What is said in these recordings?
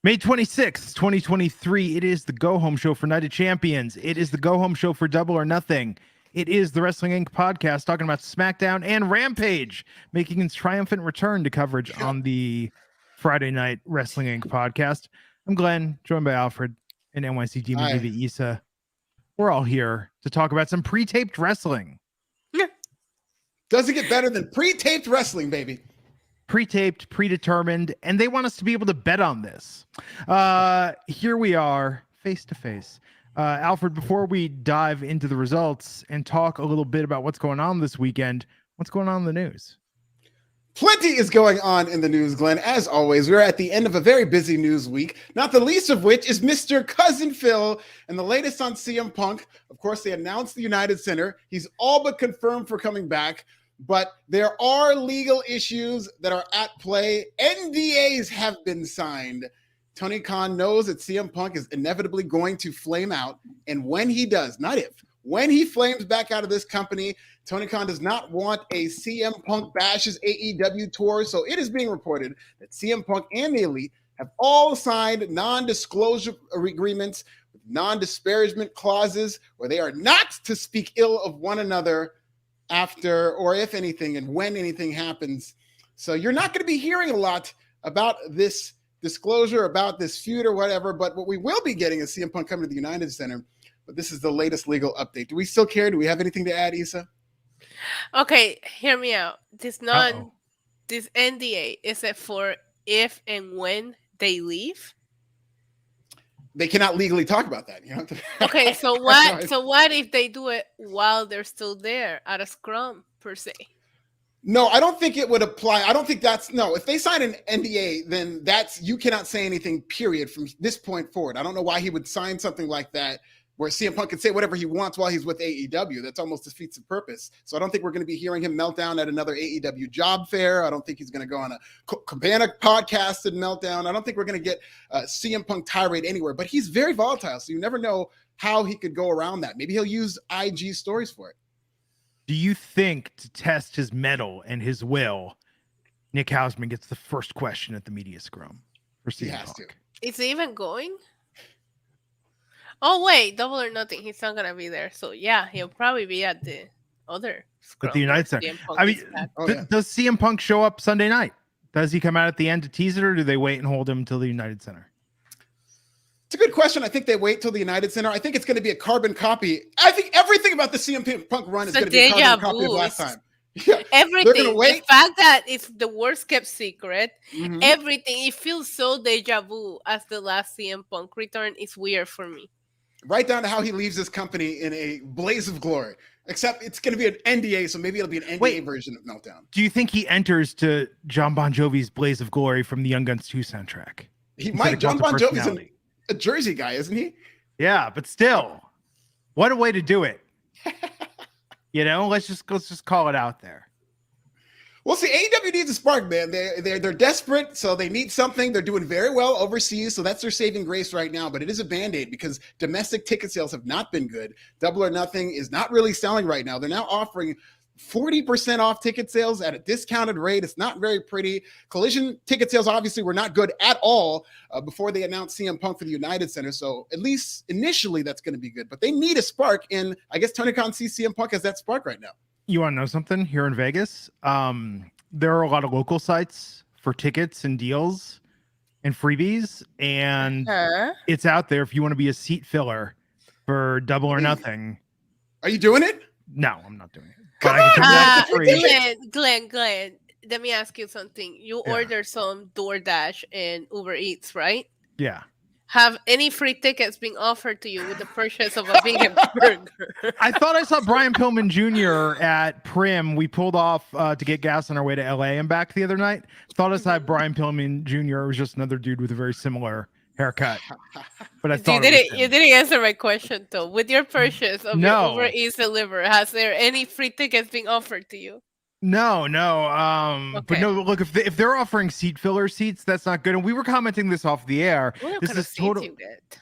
May 26th, 2023. It is the go-home show for Night of Champions. It is the go-home show for Double or Nothing. It is the Wrestling Inc. podcast talking about SmackDown and Rampage, making its triumphant return to coverage on the Friday Night Wrestling Inc. podcast. I'm Glenn, joined by Alfred and NYC Demon Diva Issa. We're all here to talk about some pre-taped wrestling. Doesn't get better than pre-taped wrestling, baby. Pre-taped, predetermined, and they want us to be able to bet on this. Here we are, face to face. Alfred, before we dive into the results and talk a little bit about what's going on this weekend, what's going on in the news? Plenty is going on in the news, Glenn. As always, we're at the end of a very busy news week, not the least of which is Mr. Cousin Phil and the latest on CM Punk. Of course, they announced the United Center. He's all but confirmed for coming back. But there are legal issues that are at play. NDAs have been signed. Tony Khan knows that CM Punk is inevitably going to flame out. And when he does, not if, when he flames back out of this company, Tony Khan does not want a CM Punk bashes AEW tour. So it is being reported that CM Punk and the Elite have all signed non-disclosure agreements with non-disparagement clauses where they are not to speak ill of one another after or if anything and when anything happens. So you're not going to be hearing a lot about this disclosure, about this feud or whatever, but what we will be getting is CM Punk coming to the United Center. But this is the latest legal update. Do we still care? Do we have anything to add, Issa? Okay, hear me out. This NDA, is it for if and when they leave? They cannot legally talk about that. You know? Okay, so what? So what if they do it while they're still there at a scrum per se? No, I don't think it would apply. I don't think that's no. If they sign an NDA, then that's you cannot say anything. Period. From this point forward, I don't know why he would sign something like that where CM Punk can say whatever he wants while he's with AEW. That's almost defeats the purpose. So I don't think we're going to be hearing him melt down at another AEW job fair. I don't think he's going to go on a Cabana podcast and meltdown. I don't think we're going to get CM Punk tirade anywhere, but he's very volatile. So you never know how he could go around that. Maybe he'll use IG stories for it. Do you think to test his mettle and his will, Nick Hausman gets the first question at the media scrum for CM Punk? Is he even going? Oh, wait, Double or Nothing. He's not going to be there. So, yeah, he'll probably be at the other scrum. At the United Center. I mean, does CM Punk show up Sunday night? Does he come out at the end to tease it, or do they wait and hold him until the United Center? It's a good question. I think they wait till the United Center. I think it's going to be a carbon copy. I think everything about the CM Punk run is going to be a carbon copy of last time. Yeah, everything. The fact that it's the worst kept secret, everything. It feels so deja vu as the last CM Punk return is weird for me. Right down to how he leaves this company in a blaze of glory. Except it's going to be an NDA, so maybe it'll be an NDA version of Meltdown. Do you think he enters to John Bon Jovi's Blaze of Glory from the Young Guns 2 soundtrack? He might. John Bon Jovi's a Jersey guy, isn't he? Yeah, but still, what a way to do it. You know, let's just call it out there. Well, see, AEW needs a spark, man. They're desperate, so they need something. They're doing very well overseas, so that's their saving grace right now. But it is a Band-Aid because domestic ticket sales have not been good. Double or Nothing is not really selling right now. They're now offering 40% off ticket sales at a discounted rate. It's not very pretty. Collision ticket sales obviously were not good at all before they announced CM Punk for the United Center. So at least initially that's going to be good. But they need a spark, and I guess Tony Khan sees CM Punk as that spark right now. You want to know something? Here in Vegas, there are a lot of local sites for tickets and deals and freebies, and it's out there if you want to be a seat filler for Double or Nothing. Are you doing it? No, I'm not doing it. Glenn, let me ask you something. You ordered some DoorDash and Uber Eats, right? Yeah. Have any free tickets being offered to you with the purchase of a vegan burger? I thought I saw Brian Pillman Jr. at Prim. We pulled off to get gas on our way to LA and back the other night. Thought I saw Brian Pillman Jr. It was just another dude with a very similar haircut. But I thought you didn't answer my question though. With your purchase of your Uber Eats deliver, has there any free tickets being offered to you? No. But no, look, if they're offering seat filler seats, that's not good. And we were commenting this off the air. What this kind is of seats you get?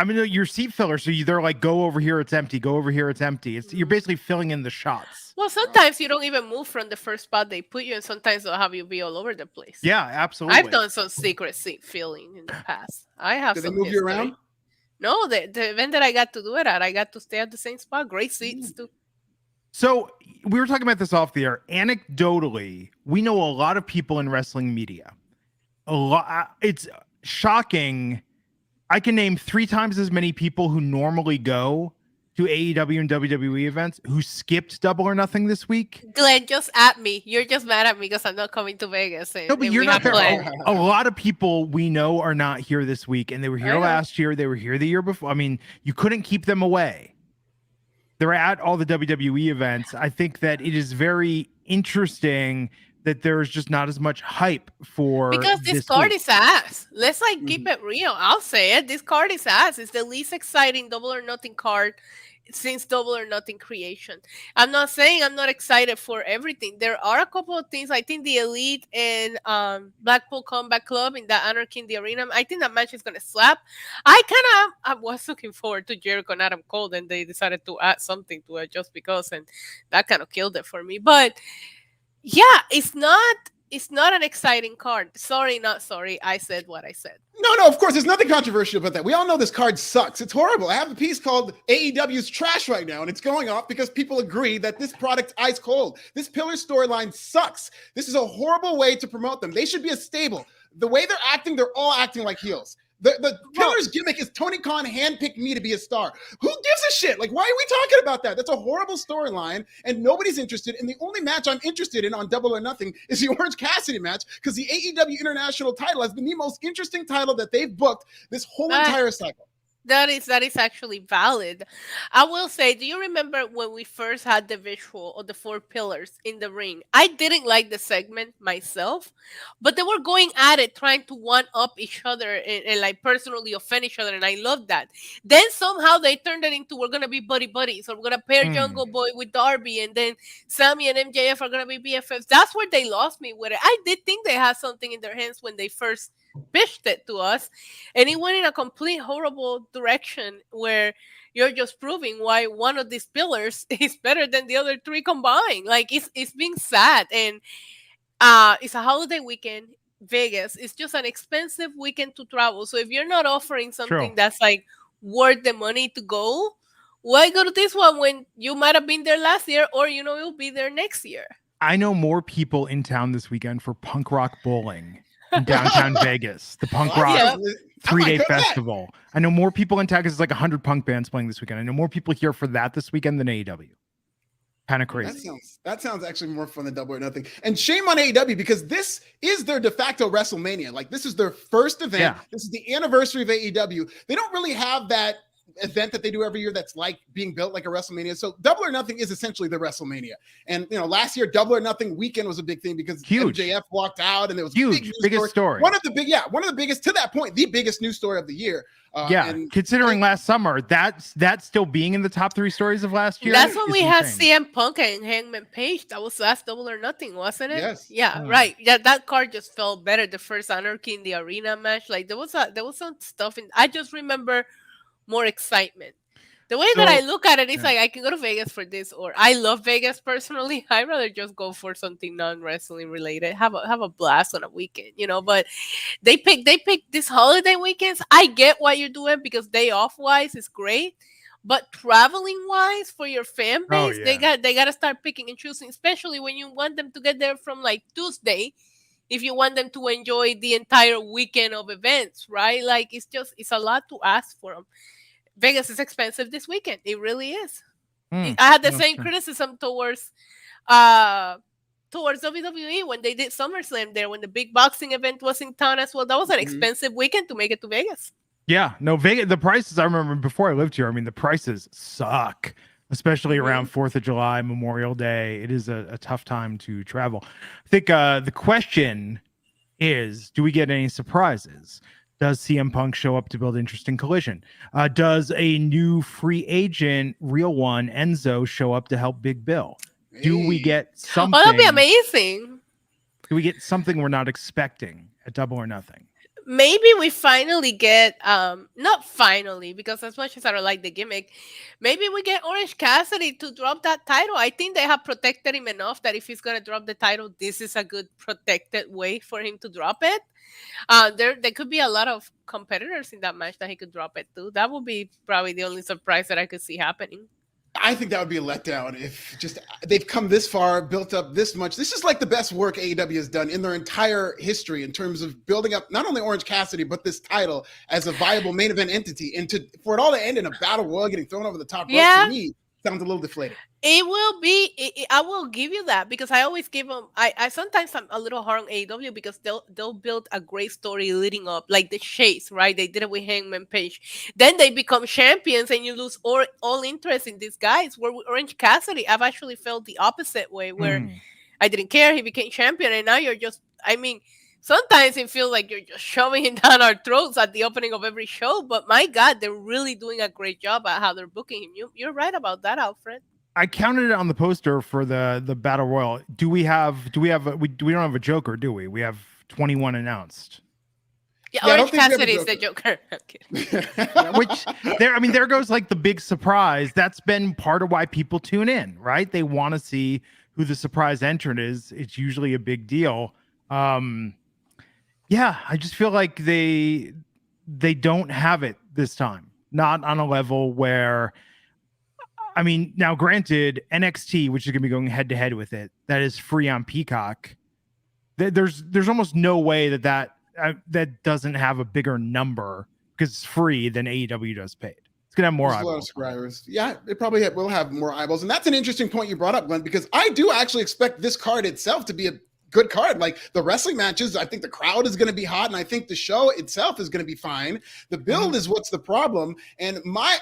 I mean, your seat filler. So they're like, go over here, it's empty. Go over here, it's empty. You're basically filling in the shots. Well, sometimes you don't even move from the first spot they put you, and sometimes they'll have you be all over the place. Yeah, absolutely. I've done some secret seat filling in the past. I have. Did they move you around? No, the event that I got to do it at, I got to stay at the same spot. Great seats too. So we were talking about this off the air. Anecdotally, we know a lot of people in wrestling media. A lot. It's shocking. I can name 3 times as many people who normally go to AEW and WWE events who skipped Double or Nothing this week. Glenn, just at me. You're just mad at me because I'm not coming to Vegas. No, but you're not there. A lot of people we know are not here this week, and they were here last year. They were here the year before. I mean, you couldn't keep them away. They're at all the WWE events. I think that it is very interesting that there's just not as much hype for because this card is ass. Let's keep it real. I'll say it. This card is ass. It's the least exciting Double or Nothing card since Double or Nothing creation. I'm not saying I'm not excited for everything. There are a couple of things. I think the Elite and Blackpool Combat Club in that Anarchy in the Arena, I think that match is gonna slap. I was looking forward to Jericho and Adam Cole, and they decided to add something to it just because, and that kind of killed it for me. But yeah, it's not an exciting card. Sorry, not sorry. I said what I said. No, of course, there's nothing controversial about that. We all know this card sucks. It's horrible. I have a piece called AEW's Trash right now, and it's going off because people agree that this product's ice cold. This pillar storyline sucks. This is a horrible way to promote them. They should be a stable. The way they're acting, they're all acting like heels. The Pillar's gimmick is Tony Khan handpicked me to be a star. Who gives a shit? Like, why are we talking about that? That's a horrible storyline, and nobody's interested. And the only match I'm interested in on Double or Nothing is the Orange Cassidy match, because the AEW International title has been the most interesting title that they've booked this whole entire cycle. That is actually valid. I will say, do you remember when we first had the visual of the 4 pillars in the ring? I didn't like the segment myself, but they were going at it, trying to one-up each other and like personally offend each other, and I loved that. Then somehow they turned it into, we're going to be buddies, or we're going to pair Jungle Boy with Darby, and then Sammy and MJF are going to be BFFs. That's where they lost me with it. I did think they had something in their hands when they first pitched it to us, and it went in a complete horrible direction where you're just proving why one of these pillars is better than the other 3 combined. Like, it's being sad, and it's a holiday weekend. Vegas is just an expensive weekend to travel, so if you're not offering something that's like worth the money to go, why go to this one when you might have been there last year, or you'll be there next year? I know more people in town this weekend for punk rock bowling in downtown Vegas, the punk rock 3-day festival. I know more people in town because it's like 100 punk bands playing this weekend. I know more people here for that this weekend than AEW. Kind of crazy. That sounds actually more fun than Double or Nothing. And shame on AEW, because this is their de facto WrestleMania. Like, this is their first event. Yeah. This is the anniversary of AEW. They don't really have that event that they do every year that's like being built like a WrestleMania. So Double or Nothing is essentially the WrestleMania. And last year Double or Nothing weekend was a big thing because Qjf walked out, and it was huge, biggest story. One of the biggest to that point, the biggest news story of the year. Considering last summer, that's still being in the top 3 stories of last year. That's when we had CM Punk and Hangman Page. That was last Double or Nothing, wasn't it? Yes. Yeah, right. Yeah, that card just felt better. The first Anarchy in the Arena match, like there was some stuff in. I just remember more excitement. The way that I look at it is like, I can go to Vegas for this, or I love Vegas personally. I'd rather just go for something non-wrestling related. Have a blast on a weekend, But they pick this holiday weekends. I get what you're doing because day off wise is great, but traveling wise for your fan base, they got to start picking and choosing, especially when you want them to get there from like Tuesday. If you want them to enjoy the entire weekend of events, right? Like, it's a lot to ask for them. Vegas is expensive this weekend. It really is. I had the same criticism towards WWE when they did SummerSlam there, when the big boxing event was in town as well. That was an expensive weekend to make it to Vegas. Yeah, no, Vegas, the prices, I remember before I lived here, I mean, the prices suck, especially around 4th of July, Memorial Day. It is a tough time to travel. I think the question is, do we get any surprises? Does CM Punk show up to build interesting collision? Does a new free agent, real one, Enzo, show up to help Big Bill? Do we get something? Oh, that'd be amazing. Do we get something we're not expecting at Double or Nothing? maybe we finally get not finally, because as much as I don't like the gimmick, maybe we get Orange Cassidy to drop that title. I think they have protected him enough that if he's gonna drop the title, this is a good protected way for him to drop it. There could be a lot of competitors in that match that he could drop it to. That would be probably the only surprise that I could see happening. I think that would be a letdown if just they've come this far, built up this much. This is like the best work AEW has done in their entire history in terms of building up not only Orange Cassidy, but this title as a viable main event entity. And for it all to end in a battle royal getting thrown over the top rope, to me, sounds a little deflated. It will be. I will give you that, because I always give them. I sometimes I'm a little hard on AEW because they'll build a great story leading up, like the Chase, right? They did it with Hangman Page. Then they become champions, and you lose all interest in these guys. Where with Orange Cassidy, I've actually felt the opposite way, where I didn't care. He became champion, and now you're just. I mean, sometimes it feels like you're just shoving him down our throats at the opening of every show. But my God, they're really doing a great job at how they're booking him. You're right about that, Alfred. I counted it on the poster for the battle royal. We don't have a Joker, do we? We have 21 announced. Yeah, Orange Cassidy is the Joker. Which there goes like the big surprise. That's been part of why people tune in, right? They want to see who the surprise entrant is. It's usually a big deal. I just feel like they don't have it this time. Not on a level where. I mean, now granted, NXT, which is going to be going head to head with it, that is free on Peacock. There's almost no way that doesn't have a bigger number because it's free than AEW does paid. It's going to have more eyeballs. A lot of subscribers. Yeah, it probably will have more eyeballs. And that's an interesting point you brought up, Glenn, because I do actually expect this card itself to be a good card. Like the wrestling matches, I think the crowd is going to be hot, and I think the show itself is going to be fine. The build is what's the problem. And my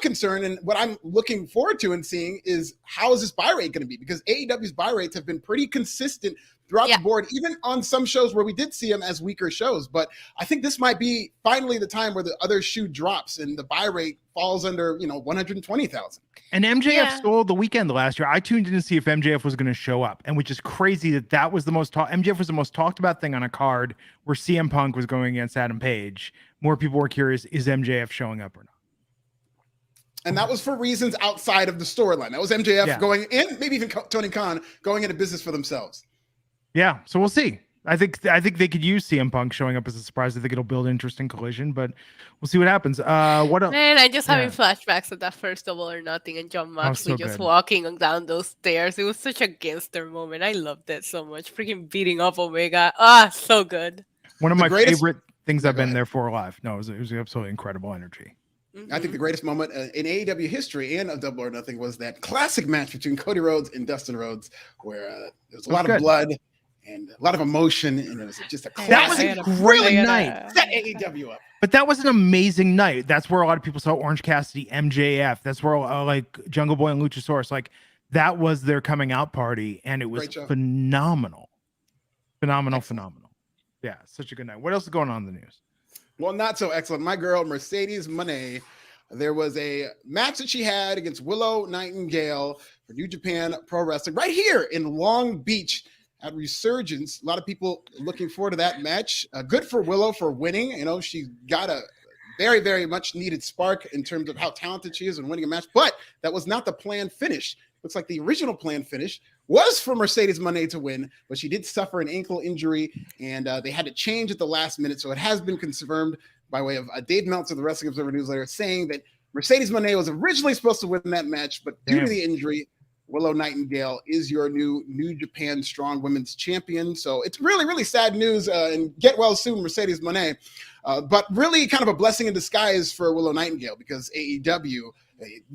concern and what I'm looking forward to and seeing is how is this buy rate going to be? Because AEW's buy rates have been pretty consistent throughout the board, even on some shows where we did see them as weaker shows. But I think this might be finally the time where the other shoe drops and the buy rate falls under 120,000. And MJF stole the weekend last year. I tuned in to see if MJF was going to show up, and which is crazy that was the most MJF was the most talked about thing on a card where CM Punk was going against Adam Page. More people were curious, is MJF showing up or not? And that was for reasons outside of the storyline. That was MJF going in, maybe even Tony Khan going into business for themselves. Yeah, so we'll see. I think they could use CM Punk showing up as a surprise. I think it'll build interest in Collision, but we'll see what happens. What else? Man, I just having flashbacks of that first Double or Nothing and John Moxley just walking down those stairs. It was such a gangster moment. I loved it so much. Freaking beating up Omega. So good. One of my favorite things I've been there for live. No, it was absolutely incredible energy. I think the greatest moment in AEW history and of Double or Nothing was that classic match between Cody Rhodes and Dustin Rhodes, where there was a lot of blood and a lot of emotion, and it was just a classic. That was a great night. Set AEW up. But that was an amazing night. That's where a lot of people saw Orange Cassidy, MJF. That's where like Jungle Boy and Luchasaurus. Like that was their coming out party, and it was phenomenal. Phenomenal. Yeah, such a good night. What else is going on in the news? Well, not so excellent. My girl, Mercedes Moné, there was a match that she had against Willow Nightingale for New Japan Pro Wrestling right here in Long Beach at Resurgence. A lot of people looking forward to that match. Good for Willow for winning. She got a very, very much needed spark in terms of how talented she is in winning a match, but that was not the planned finish. Looks like the original planned finish was for Mercedes Moné to win, but she did suffer an ankle injury, and they had to change at the last minute. So it has been confirmed by way of Dave Meltzer, the Wrestling Observer newsletter, saying that Mercedes Moné was originally supposed to win that match, but due to the injury, Willow Nightingale is your New Japan Strong Women's Champion. So it's really, really sad news, and get well soon, Mercedes Moné. But really kind of a blessing in disguise for Willow Nightingale, because AEW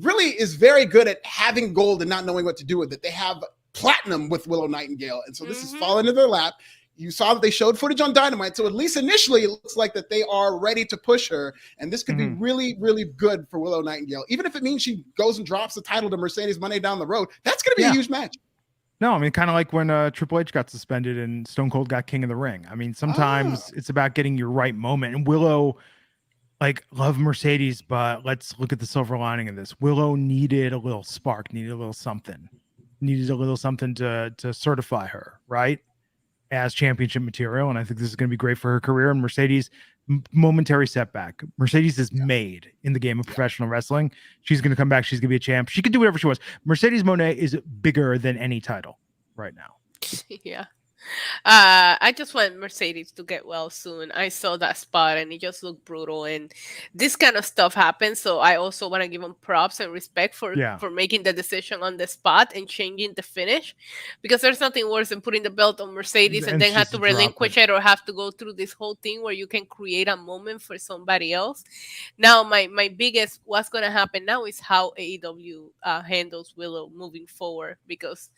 really is very good at having gold and not knowing what to do with it. They have platinum with Willow Nightingale, and so this has fallen into their lap. You saw that they showed footage on Dynamite, so at least initially it looks like that they are ready to push her, and this could be really, really good for Willow Nightingale. Even if it means she goes and drops the title to Mercedes Moné down the road, that's going to be a huge match. No, I mean, kind of like when Triple H got suspended and Stone Cold got King of the Ring. I mean, sometimes it's about getting your right moment, and Willow, love Mercedes, but let's look at the silver lining of this. Willow needed a little spark, needed a little something to certify her, right? as championship material, and I think this is going to be great for her career. And Mercedes, momentary setback. Mercedes is made in the game of professional wrestling. She's going to come back. She's going to be a champ. She can do whatever she wants. Mercedes Moné is bigger than any title right now. Yeah. I just want Mercedes to get well soon. I saw that spot and it just looked brutal, and this kind of stuff happens. So I also want to give them props and respect for making the decision on the spot and changing the finish, because there's nothing worse than putting the belt on Mercedes and then have to relinquish it or have to go through this whole thing where you can create a moment for somebody else. Now, my biggest what's going to happen now is how AEW handles Willow moving forward, because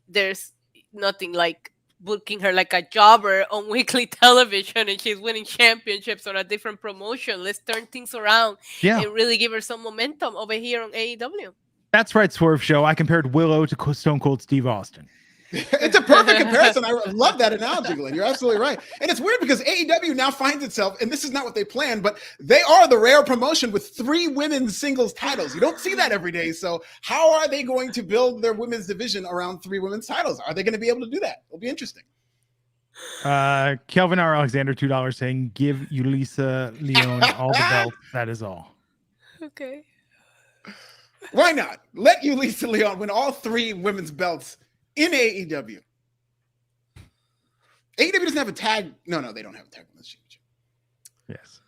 there's nothing like booking her like a jobber on weekly television and she's winning championships on a different promotion. Let's turn things around and really give her some momentum over here on AEW. That's right, Swerve Show. I compared Willow to Stone Cold Steve Austin. It's a perfect comparison. I love that analogy, Glenn. You're absolutely right. And it's weird because AEW now finds itself, and this is not what they planned, but they are the rare promotion with 3 women's singles titles. You don't see that every day. So how are they going to build their women's division around 3 women's titles? Are they going to be able to do that? It'll be interesting. Kelvin R. Alexander, $2 saying, give Yulisa Leon all the belts. That is all. Okay. Why not? Let Yulisa Leon win all 3 women's belts in AEW. AEW doesn't have a tag. No, they don't have a tag women's championship. Yes.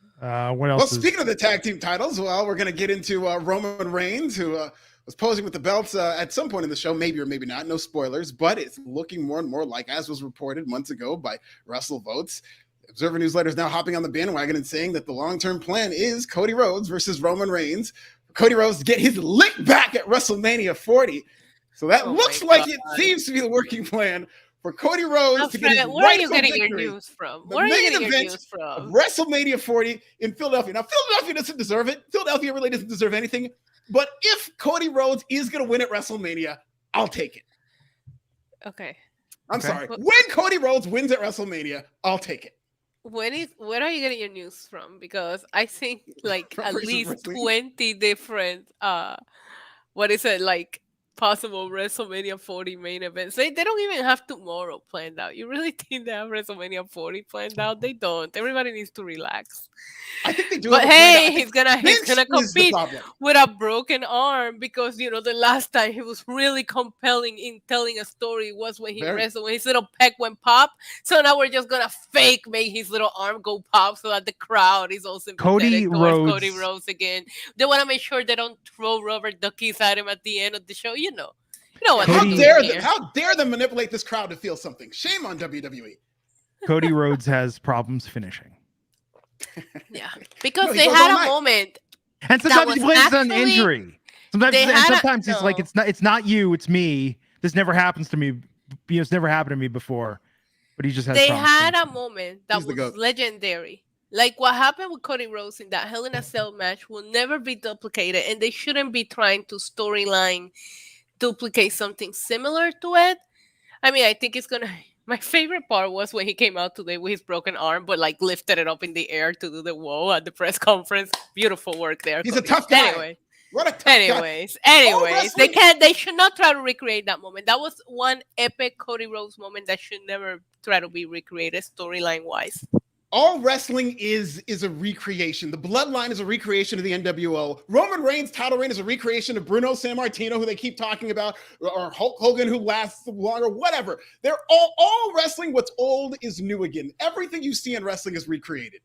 What else? Well, speaking of the tag team titles, we're going to get into Roman Reigns, who was posing with the belts at some point in the show, maybe or maybe not. No spoilers, but it's looking more and more like, as was reported months ago by Russell Votes, Observer Newsletter is now hopping on the bandwagon and saying that the long-term plan is Cody Rhodes versus Roman Reigns. Cody Rhodes to get his lick back at WrestleMania 40. So that looks like it seems to be the working plan for Cody Rhodes to get his where are you getting your news from? Where are you getting your news from? WrestleMania 40 in Philadelphia. Now, Philadelphia doesn't deserve it. Philadelphia really doesn't deserve anything. But if Cody Rhodes is going to win at WrestleMania, I'll take it. Okay. I'm sorry. When Cody Rhodes wins at WrestleMania, I'll take it. Where are you getting your news from? Because I think like at least 20 different possible WrestleMania 40 main events. They don't even have tomorrow planned out. You really think they have WrestleMania 40 planned out? They don't. Everybody needs to relax. I think they do. But hey, he's gonna compete with a broken arm, because the last time he was really compelling in telling a story was when he wrestled, when his little pec went pop. So now we're just gonna fake make his little arm go pop so that the crowd is also Cody Rhodes again. They want to make sure they don't throw rubber duckies at him at the end of the show. You know what? How dare them manipulate this crowd to feel something? Shame on WWE. Cody Rhodes has problems finishing. Yeah, because they had a moment, and sometimes he blames on injury. Sometimes it's like it's not you, it's me. This never happens to me. It's never happened to me before. But he just has. They had a moment that was legendary. Like what happened with Cody Rhodes in that Hell in a Cell match will never be duplicated, and they shouldn't be trying to storyline duplicate something similar to it. I mean, I think it's gonna. My favorite part was when he came out today with his broken arm, but like lifted it up in the air to do the whoa at the press conference. Beautiful work there. He's a tough guy. Anyway, what a tough guy. Anyways, they should not try to recreate that moment. That was one epic Cody Rhodes moment that should never try to be recreated storyline wise. All wrestling is a recreation. The Bloodline is a recreation of the NWO. Roman Reigns' title reign is a recreation of Bruno Sammartino, who they keep talking about, or Hulk Hogan, who lasts longer, whatever. They're all wrestling. What's old is new again. Everything you see in wrestling is recreated.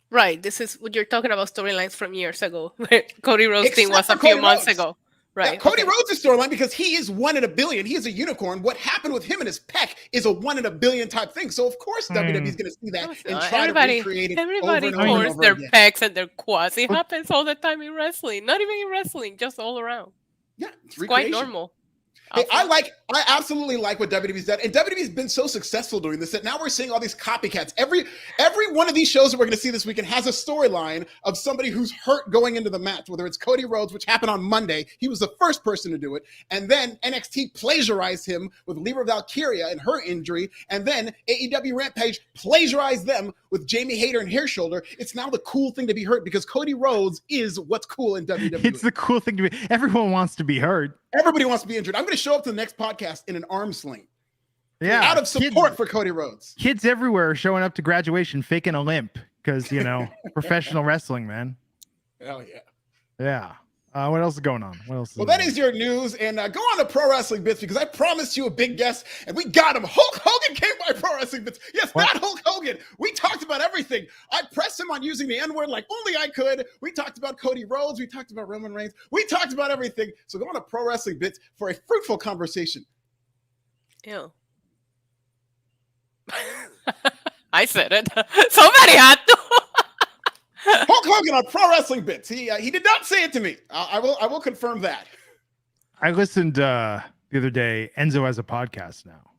Right. This is what you're talking about, storylines from years ago. Cody Rhodes thing was a few months ago. Right. Yeah, Cody Rhodes' storyline, because he is 1 in a billion. He is a unicorn. What happened with him and his pec is a 1 in a billion type thing. So, of course, WWE is going to see that and try to recreate it. Everybody torns their pecs and their quads. It happens all the time in wrestling. Not even in wrestling, just all around. Yeah, it's quite normal. Hey, I absolutely like what WWE's done, and WWE's been so successful doing this that now we're seeing all these copycats. Every one of these shows that we're going to see this weekend has a storyline of somebody who's hurt going into the match, whether it's Cody Rhodes, which happened on Monday. He was the first person to do it, and then NXT plagiarized him with Libra Valkyria and her injury, and then AEW Rampage plagiarized them with Jamie Hayter and Hair Shoulder. It's now the cool thing to be hurt because Cody Rhodes is what's cool in WWE. It's the cool thing to be. Everyone wants to be hurt. Everybody wants to be injured. I'm going to show up to the next podcast in an arm sling. Yeah, out of support for Cody Rhodes. Kids everywhere are showing up to graduation faking a limp because, professional wrestling, man. Hell yeah. Yeah. What else is going on? Well, that is your news. And go on to Pro Wrestling Bits because I promised you a big guest and we got him. Hulk Hogan came by Pro Wrestling Bits. Yes, what? Not Hulk Hogan. We talked about everything. I pressed him on using the N-word like only I could. We talked about Cody Rhodes. We talked about Roman Reigns. We talked about everything. So go on to Pro Wrestling Bits for a fruitful conversation. Ew. I said it. Somebody had to. Hulk Hogan on Pro Wrestling Bits. He did not say it to me. I will confirm that. I listened the other day. Enzo has a podcast now.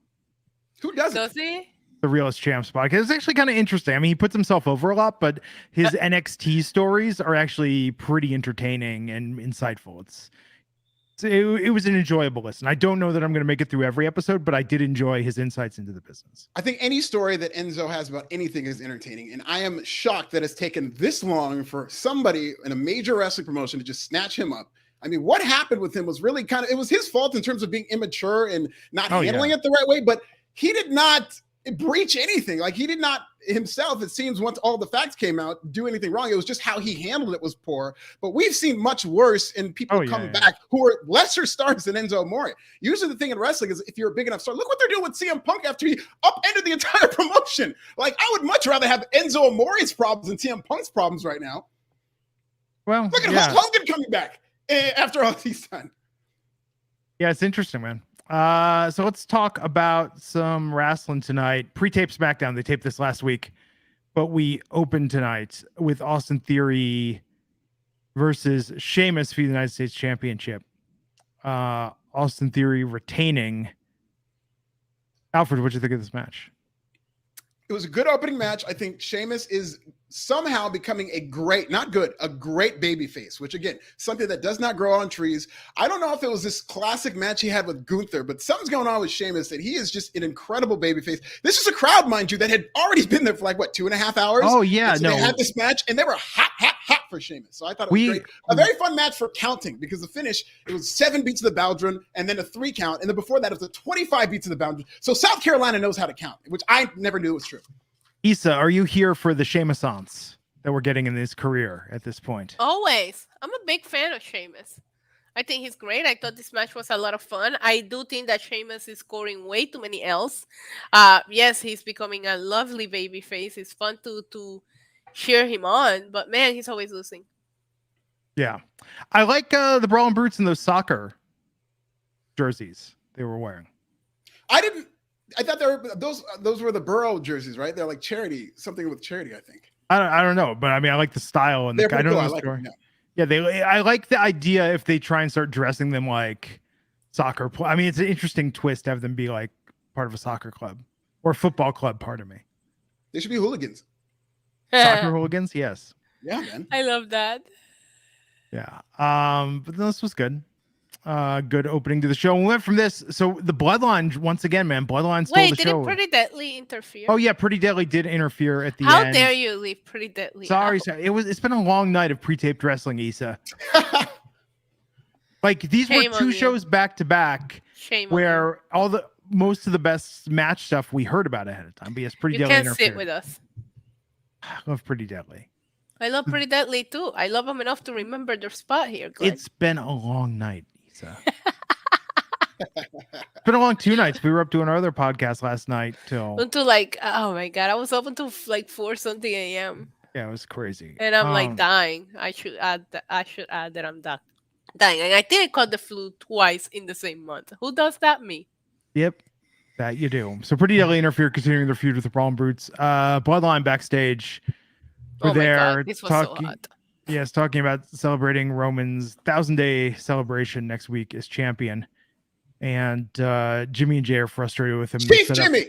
Who doesn't? Does he? The Realist Champs podcast. It's actually kind of interesting. I mean, he puts himself over a lot, but his NXT stories are actually pretty entertaining and insightful. It was an enjoyable listen. I don't know that I'm going to make it through every episode, but I did enjoy his insights into the business. I think any story that Enzo has about anything is entertaining, and I am shocked that it's taken this long for somebody in a major wrestling promotion to just snatch him up. I mean, what happened with him was really it was his fault in terms of being immature and not handling it the right way, but he did not breach anything. Like he did not himself, it seems, once all the facts came out, do anything wrong. It was just how he handled it was poor. But we've seen much worse in people come back who are lesser stars than Enzo Amore. Usually the thing in wrestling is if you're a big enough star, look what they're doing with CM Punk after he upended the entire promotion. Like I would much rather have Enzo Amore's problems than CM Punk's problems right now. Well, look at Hulk Hogan coming back after all he's done. Yeah, it's interesting, man. So let's talk about some wrestling tonight. Pre-tape SmackDown. They taped this last week, but we opened tonight with Austin Theory versus Sheamus for the United States Championship. Austin Theory retaining. Alfred, what'd you think of this match? It was a good opening match. I think Sheamus is somehow becoming a great babyface, which again, something that does not grow on trees. I don't know if it was this classic match he had with Gunther, but something's going on with Sheamus that he is just an incredible babyface. This is a crowd, mind you, that had already been there for like, 2.5 hours? Oh, yeah. So they had this match and they were hot for Sheamus. So I thought it was great. A very fun match for counting because the finish, it was 7 beats of the Baldwin and then a 3 count. And then before that, it was a 25 beats of the Baldwin. So South Carolina knows how to count, which I never knew was true. Issa, are you here for the Sheamus-ance that we're getting in his career at this point? Always. I'm a big fan of Sheamus. I think he's great. I thought this match was a lot of fun. I do think that Sheamus is scoring way too many L's. Yes, he's becoming a lovely baby face. It's fun to cheer him on, but man, he's always losing. Yeah. I like the Brawling Brutes in those soccer jerseys they were wearing. I thought those were the Burrow jerseys, right? They're like charity, something with charity, I think. I don't know, but I mean, I like the style and I don't know the story. I like the idea if they try and start dressing them like soccer. I mean, it's an interesting twist to have them be like part of a soccer club or football club. Pardon me. They should be hooligans. Soccer hooligans, yes. Yeah, man. I love that. Yeah. But this was good. Good opening to the show. We went from this. So the Bloodline, once again, man, Bloodline stole the show. Wait, did Pretty Deadly interfere? Oh yeah, Pretty Deadly did interfere at the end. How dare you leave Pretty Deadly? Sorry. It's been a long night of pre-taped wrestling, Issa. Like these were 2 shows back to back where most of the best match stuff we heard about ahead of time. But yes, Pretty Deadly interfered. You can't sit with us. I love Pretty Deadly. I love Pretty Deadly too. I love them enough to remember their spot here, Glenn. It's been a long night, Issa. It's been a long 2 nights. We were up doing our other podcast last night until like, oh my god, I was up until like 4 something a.m. Yeah, it was crazy. And I'm like dying. I should add that I'm dying. And I think I caught the flu twice in the same month. Who does that? Me. Yep. That you do. So Pretty Deadly interfered, continuing their feud with the Brawling Brutes. Bloodline backstage. We're there this was so hot. Yes, talking about celebrating Roman's 1,000-day celebration next week as champion. And Jimmy and Jay are frustrated with him. Chief Jimmy!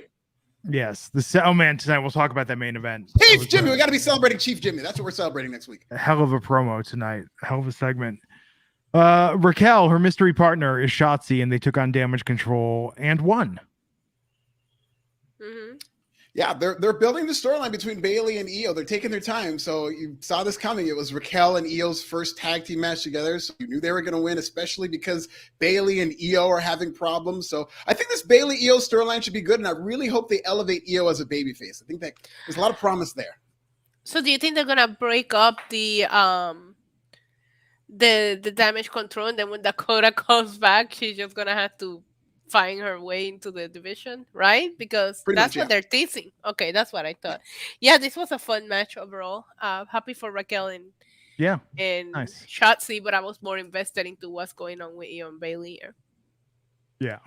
Yes. Tonight we'll talk about that main event. Chief Jimmy! We got to be celebrating Chief Jimmy. That's what we're celebrating next week. A hell of a promo tonight. A hell of a segment. Raquel, her mystery partner, is Shotzi, and they took on Damage Control and won. Mm-hmm. Yeah, they're building the storyline between Bailey and Io. They're taking their time. So you saw this coming. It was Raquel and Io's first tag team match together. So you knew they were going to win, especially because Bailey and Io are having problems. So I think this Bailey Io storyline should be good. And I really hope they elevate Io as a babyface. I think that there's a lot of promise there. So do you think they're gonna break up the damage control, and then when Dakota comes back, she's just gonna have to find her way into the division, right? Because Pretty that's much, what they're teasing. Okay, that's what I thought. Yeah, this was a fun match overall. Happy for Raquel and Nice. Shotzi, but I was more invested into what's going on with Io and Bailey here. Yeah.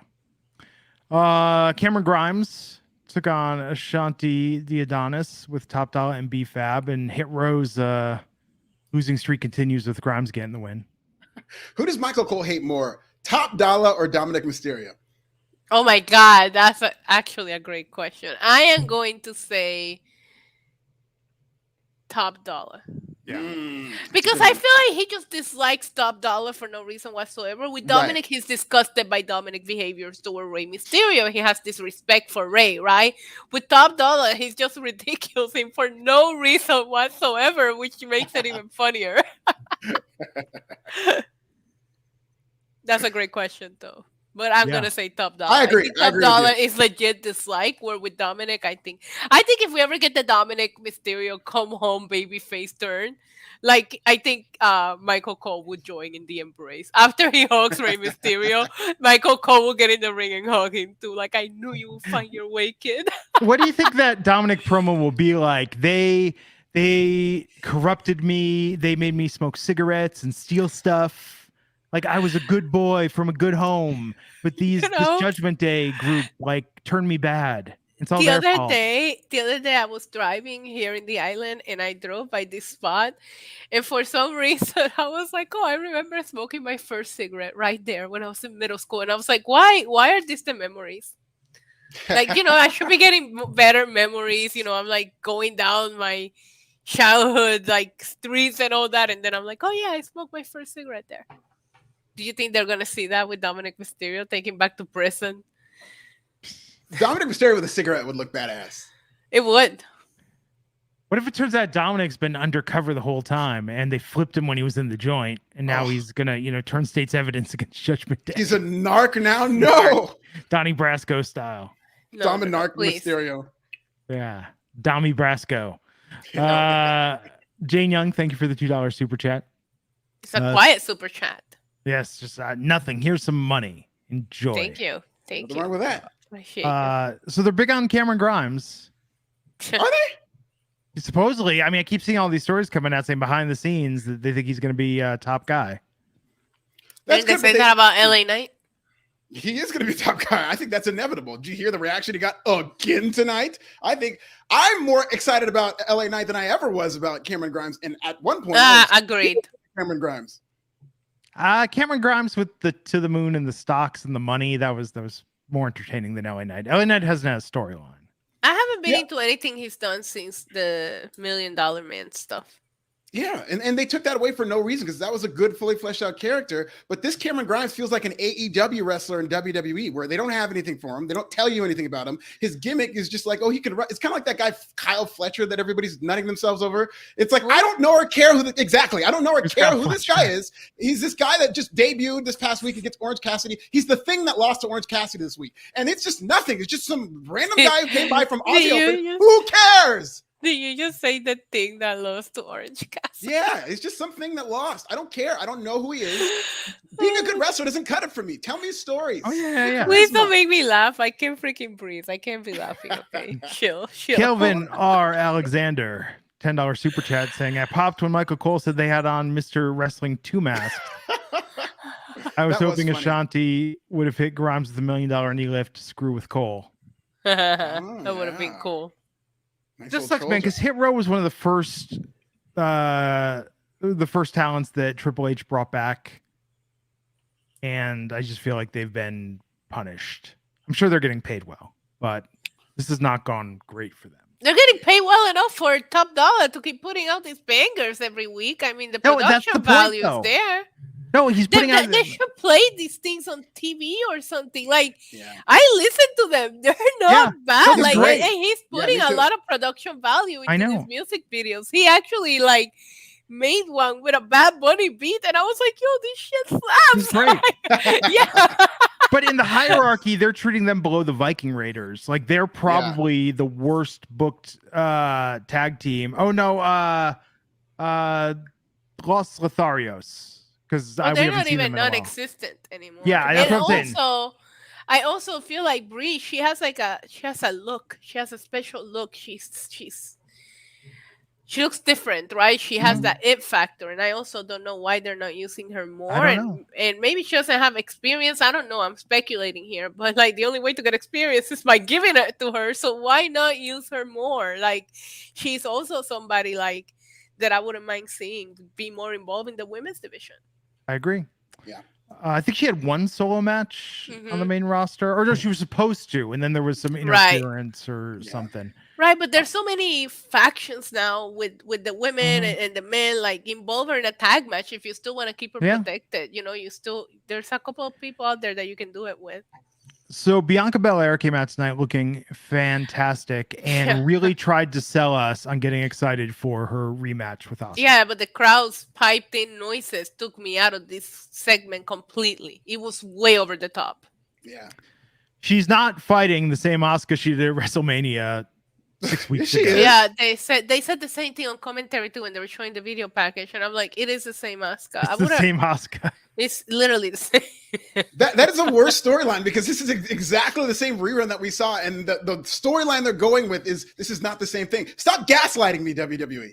Cameron Grimes took on Ashanti the Adonis with Top Dollar and B-Fab, and Hit Row's losing streak continues with Grimes getting the win. Who does Michael Cole hate more, Top Dollar or Dominic Mysterio? Oh my God, that's actually a great question. I am going to say Top Dollar. Yeah. Because I feel like he just dislikes Top Dollar for no reason whatsoever. With Dominic, he's disgusted by Dominic behaviors toward Rey Mysterio. He has this respect for Rey, right? With Top Dollar, he's just ridiculous and for no reason whatsoever, which makes it even funnier. That's a great question, though. But I'm gonna say Top Dollar. I agree. I think Top Dollar is legit dislike. Where with Dominic, I think if we ever get the Dominic Mysterio come home babyface turn, like I think Michael Cole would join in the embrace after he hugs Rey Mysterio. Michael Cole will get in the ring and hug him too. Like, I knew you would find your way, kid. What do you think that Dominic promo will be like? They corrupted me. They made me smoke cigarettes and steal stuff. Like, I was a good boy from a good home, but this Judgment Day group turned me bad. It's all their fault. The other day, I was driving here in the island, and I drove by this spot, and for some reason, I was like, "Oh, I remember smoking my first cigarette right there when I was in middle school," and I was like, "Why are these the memories?" I should be getting better memories. I'm going down my childhood streets and all that, and then I'm like, "Oh yeah, I smoked my first cigarette there." Do you think they're going to see that with Dominic Mysterio, taking back to prison? Dominic Mysterio with a cigarette would look badass. It would. What if it turns out Dominic's been undercover the whole time and they flipped him when he was in the joint, and now he's going to, turn state's evidence against Judgment Day? He's a narc now? No! Donnie Brasco style. Dominic Mysterio. Yeah. Dommy Brasco. Jane Young, thank you for the $2 super chat. It's a quiet super chat. Yes, just nothing. Here's some money. Enjoy. Thank you. What's wrong with that? So they're big on Cameron Grimes. Are they? Supposedly. I mean, I keep seeing all these stories coming out saying behind the scenes that they think he's going to be a top guy. Didn't they say that about LA Knight? He is going to be a top guy. I think that's inevitable. Did you hear the reaction he got again tonight? I think I'm more excited about LA Knight than I ever was about Cameron Grimes. And at one point, agreed. Cameron Grimes. Cameron Grimes with the To the Moon and the stocks and the money, that was more entertaining than LA Knight. LA Knight hasn't had a storyline. I haven't been into anything he's done since the $1 Million Man stuff. Yeah, and they took that away for no reason because that was a good, fully fleshed out character. But this Cameron Grimes feels like an AEW wrestler in WWE where they don't have anything for him. They don't tell you anything about him. His gimmick is just like, he could run. It's kind of like that guy, Kyle Fletcher, that everybody's nutting themselves over. It's like, I don't know or care who exactly. I don't know or care who this guy is. He's this guy that just debuted this past week against Orange Cassidy. He's the thing that lost to Orange Cassidy this week. And it's just nothing. It's just some random guy who came by from Aussie Open. Who cares? Did you just say the thing that lost to Orange Cassidy? Yeah, it's just something that lost. I don't care. I don't know who he is. Being a good wrestler doesn't cut it for me. Tell me stories. Oh, yeah. Please don't make me laugh. I can't freaking breathe. I can't be laughing. Okay, chill. Kelvin R. Alexander, $10 super chat saying, I popped when Michael Cole said they had on Mr. Wrestling 2 mask. I was hoping Ashanti would have hit Grimes with $1 million knee lift to screw with Cole. That would have been cool. Nice. Just sucks, man, because Hit Row was one of the first talents that Triple H brought back, and I just feel like they've been punished. I'm sure they're getting paid well, but this has not gone great for them. They're getting paid well enough for Top Dollar to keep putting out these bangers every week. I mean, the production value is there. No, he's putting out. They should play these things on TV or something. Like, Yeah. I listen to them; they're not bad. they're Like, great. and he's putting me a too. lot of production value I into know. these music videos. He actually like made one with a Bad Bunny beat, and I was like, "Yo, this shit He's slaps!" great. Yeah. But in the hierarchy, they're treating them below the Viking Raiders. Like they're probably the worst booked tag team. Oh no, Los Lotharios. Because Well, they're not even non-existent anymore. Yeah, that's and what I'm saying. I also feel like Brie. She has a look. She has a special look. She looks different, right? She has that it factor, and I also don't know why they're not using her more. I don't know. And maybe she doesn't have experience. I don't know. I'm speculating here, but like the only way to get experience is by giving it to her. So why not use her more? Like she's also somebody like that I wouldn't mind seeing be more involved in the women's division. I agree. Yeah. I think she had one solo match on the main roster, or no, she was supposed to, and then there was some interference or something. Right, but there's so many factions now with the women and the men like involved in a tag match. If you still want to keep her protected, there's a couple of people out there that you can do it with. So Bianca Belair came out tonight looking fantastic and really tried to sell us on getting excited for her rematch with Asuka. Yeah, but the crowd's piped in noises took me out of this segment completely. It was way over the top. Yeah. She's not fighting the same Asuka she did at WrestleMania 6 weeks ago. Yeah, they said the same thing on commentary too when they were showing the video package, and I'm like, it is the same Asuka. It's the same Asuka. It's literally the same. That is the worst storyline because this is exactly the same rerun that we saw, and the storyline they're going with is this is not the same thing. Stop gaslighting me, WWE.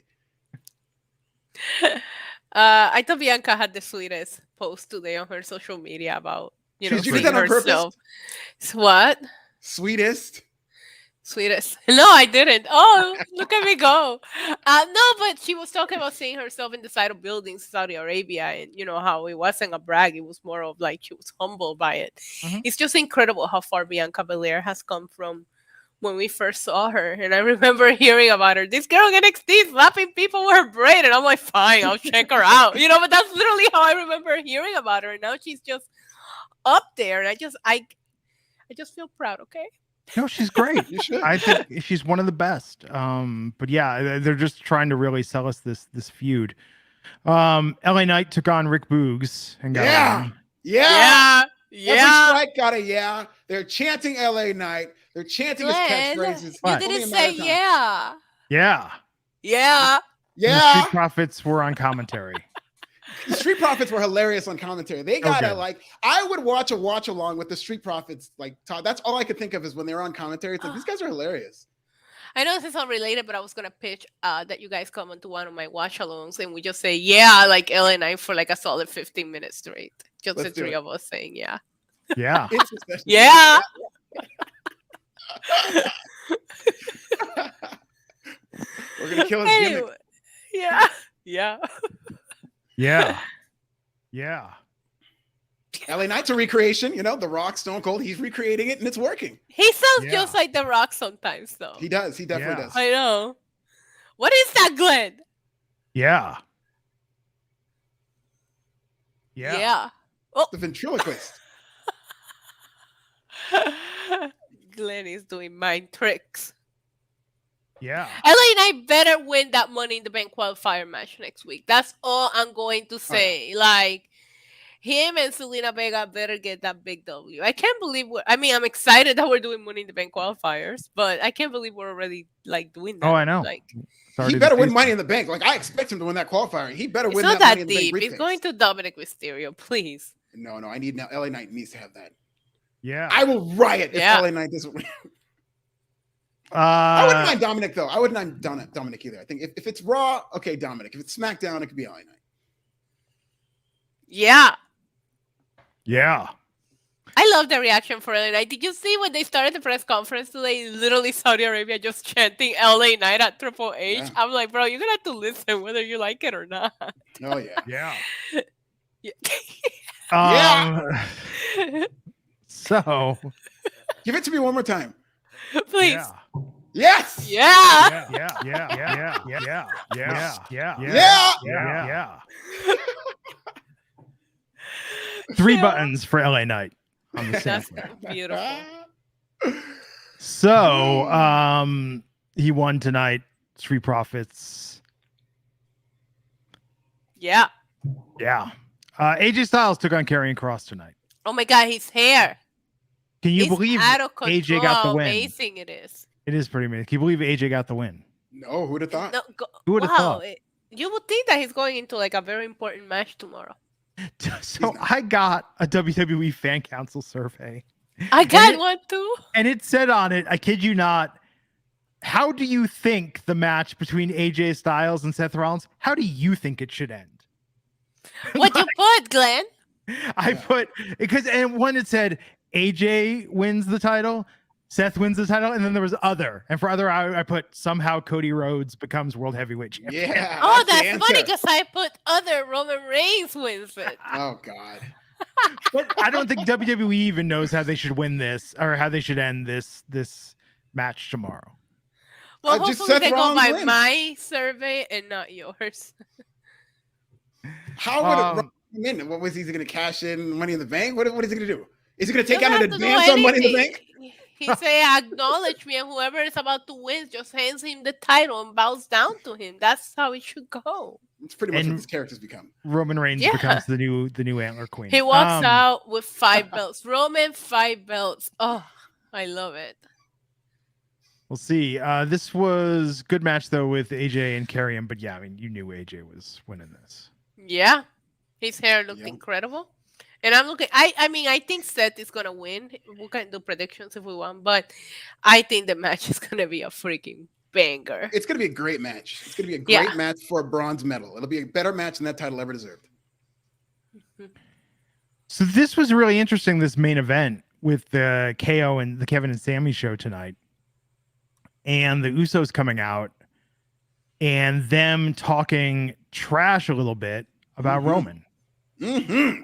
I thought Bianca had the sweetest post today on her social media about Did you do seeing that on herself. purpose? What? Sweetest. No, I didn't. Oh, look at me go. No, but she was talking about seeing herself in the side of buildings in Saudi Arabia, and how it wasn't a brag. It was more of like she was humbled by it. It's just incredible how far Bianca Belair has come from when we first saw her. And I remember hearing about her. This girl in NXT slapping people with her braid, and I'm like, fine, I'll check her out. But that's literally how I remember hearing about her. And now she's just up there, and I just feel proud. Okay. No, she's great. You should. I think she's one of the best. But yeah, they're just trying to really sell us this feud. LA Knight took on Rick Boogs and got him. Yeah. Yeah. Every strike got a yeah. They're chanting LA Knight. They're chanting his catchphrases. You didn't say yeah. Yeah. Yeah. The Yeah. Street Profits were on commentary. The Street Profits were hilarious on commentary. They got I would watch a watch along with the Street Profits. Like, that's all I could think of is when they were on commentary. It's like, these guys are hilarious. I know this is unrelated, but I was going to pitch that you guys come onto one of my watch alongs and we just say, yeah, like LA Knight for like a solid 15 minutes straight. Just Let's the three of us saying, yeah. Yeah. Yeah. We're going to kill his gimmick. Yeah. Yeah. Yeah. Yeah. LA Knight's a recreation, The Rock, Stone Cold. He's recreating it and it's working. He sounds just like The Rock sometimes, though. He does. He definitely does. I know. What is that, Glenn? Yeah. Yeah. Oh. The ventriloquist. Glenn is doing mind tricks. Yeah. LA Knight better win that Money in the Bank qualifier match next week. That's all I'm going to say. Like, him and Selena Vega better get that big W. I can't believe I'm excited that we're doing Money in the Bank qualifiers, but I can't believe we're already like doing that. Oh, I know. Like, he better win Money in the Bank. Like, I expect him to win that qualifier. He better win that Money in the deep. Bank. He's going to Dominic Mysterio, please. No, I need now. LA Knight needs to have that. Yeah. I will riot if LA Knight doesn't win. I wouldn't mind Dominic, though. I wouldn't mind Dominic either. I think if it's Raw, okay, Dominic. If it's SmackDown, it could be LA Knight. Yeah. Yeah. I love the reaction for LA Knight. Did you see when they started the press conference today? Literally Saudi Arabia just chanting LA Knight at Triple H. Yeah. I'm like, bro, you're going to have to listen whether you like it or not. Oh, yeah. Yeah. Yeah. So. Give it to me one more time. Please. Yeah. Yes. Yeah. Yeah. 3 Yeah. buttons for LA Knight on the That's sampler. beautiful. So, he won tonight. Street Profits. Yeah. Yeah. AJ Styles took on Karrion Kross tonight. Oh my God, his hair. Can you It's believe out of control AJ got the how win? amazing it is. It is pretty amazing. Can you believe AJ got the win? No, who'd have thought? No, Who would have thought? You would think that he's going into like a very important match tomorrow. So I got a WWE Fan Council survey. I got one too. And it said on it, I kid you not, how do you think the match between AJ Styles and Seth Rollins, how do you think it should end? What you put, Glenn? I put, because, and one it said AJ wins the title, Seth wins the title, and then there was other. And for other, I put somehow Cody Rhodes becomes World Heavyweight Champion. Yeah. Oh, the that's answer. funny because I put other Roman Reigns wins it. Oh God. But I don't think WWE even knows how they should win this or how they should end this match tomorrow. Well, Just hopefully Seth they go Rollins by wins. my survey and not yours. How would it come in? What was he going to cash in Money in the Bank? What is he going to do? Is he going to take Doesn't out an have to do advance on Money in the anything. Bank? He say acknowledge me, and whoever is about to win just hands him the title and bows down to him. That's how it should go. It's pretty much And what his characters become. Roman Reigns Yeah. becomes the new Antler Queen. He walks out with 5 belts. Roman 5 belts. Oh, I love it. We'll see. This was good match though with AJ and Karrion, but yeah, I mean, you knew AJ was winning this. Yeah, his hair looked Yeah. incredible. And I'm looking. I mean, I think Seth is gonna win. We can do predictions if we want, but I think the match is gonna be a freaking banger. It's going to be a great match. It's going to be a Yeah. great match for a bronze medal. It'll be a better match than that title ever deserved. So this was really interesting. This main event with the KO and the Kevin and Sammy show tonight, and the Usos coming out and them talking trash a little bit about Roman.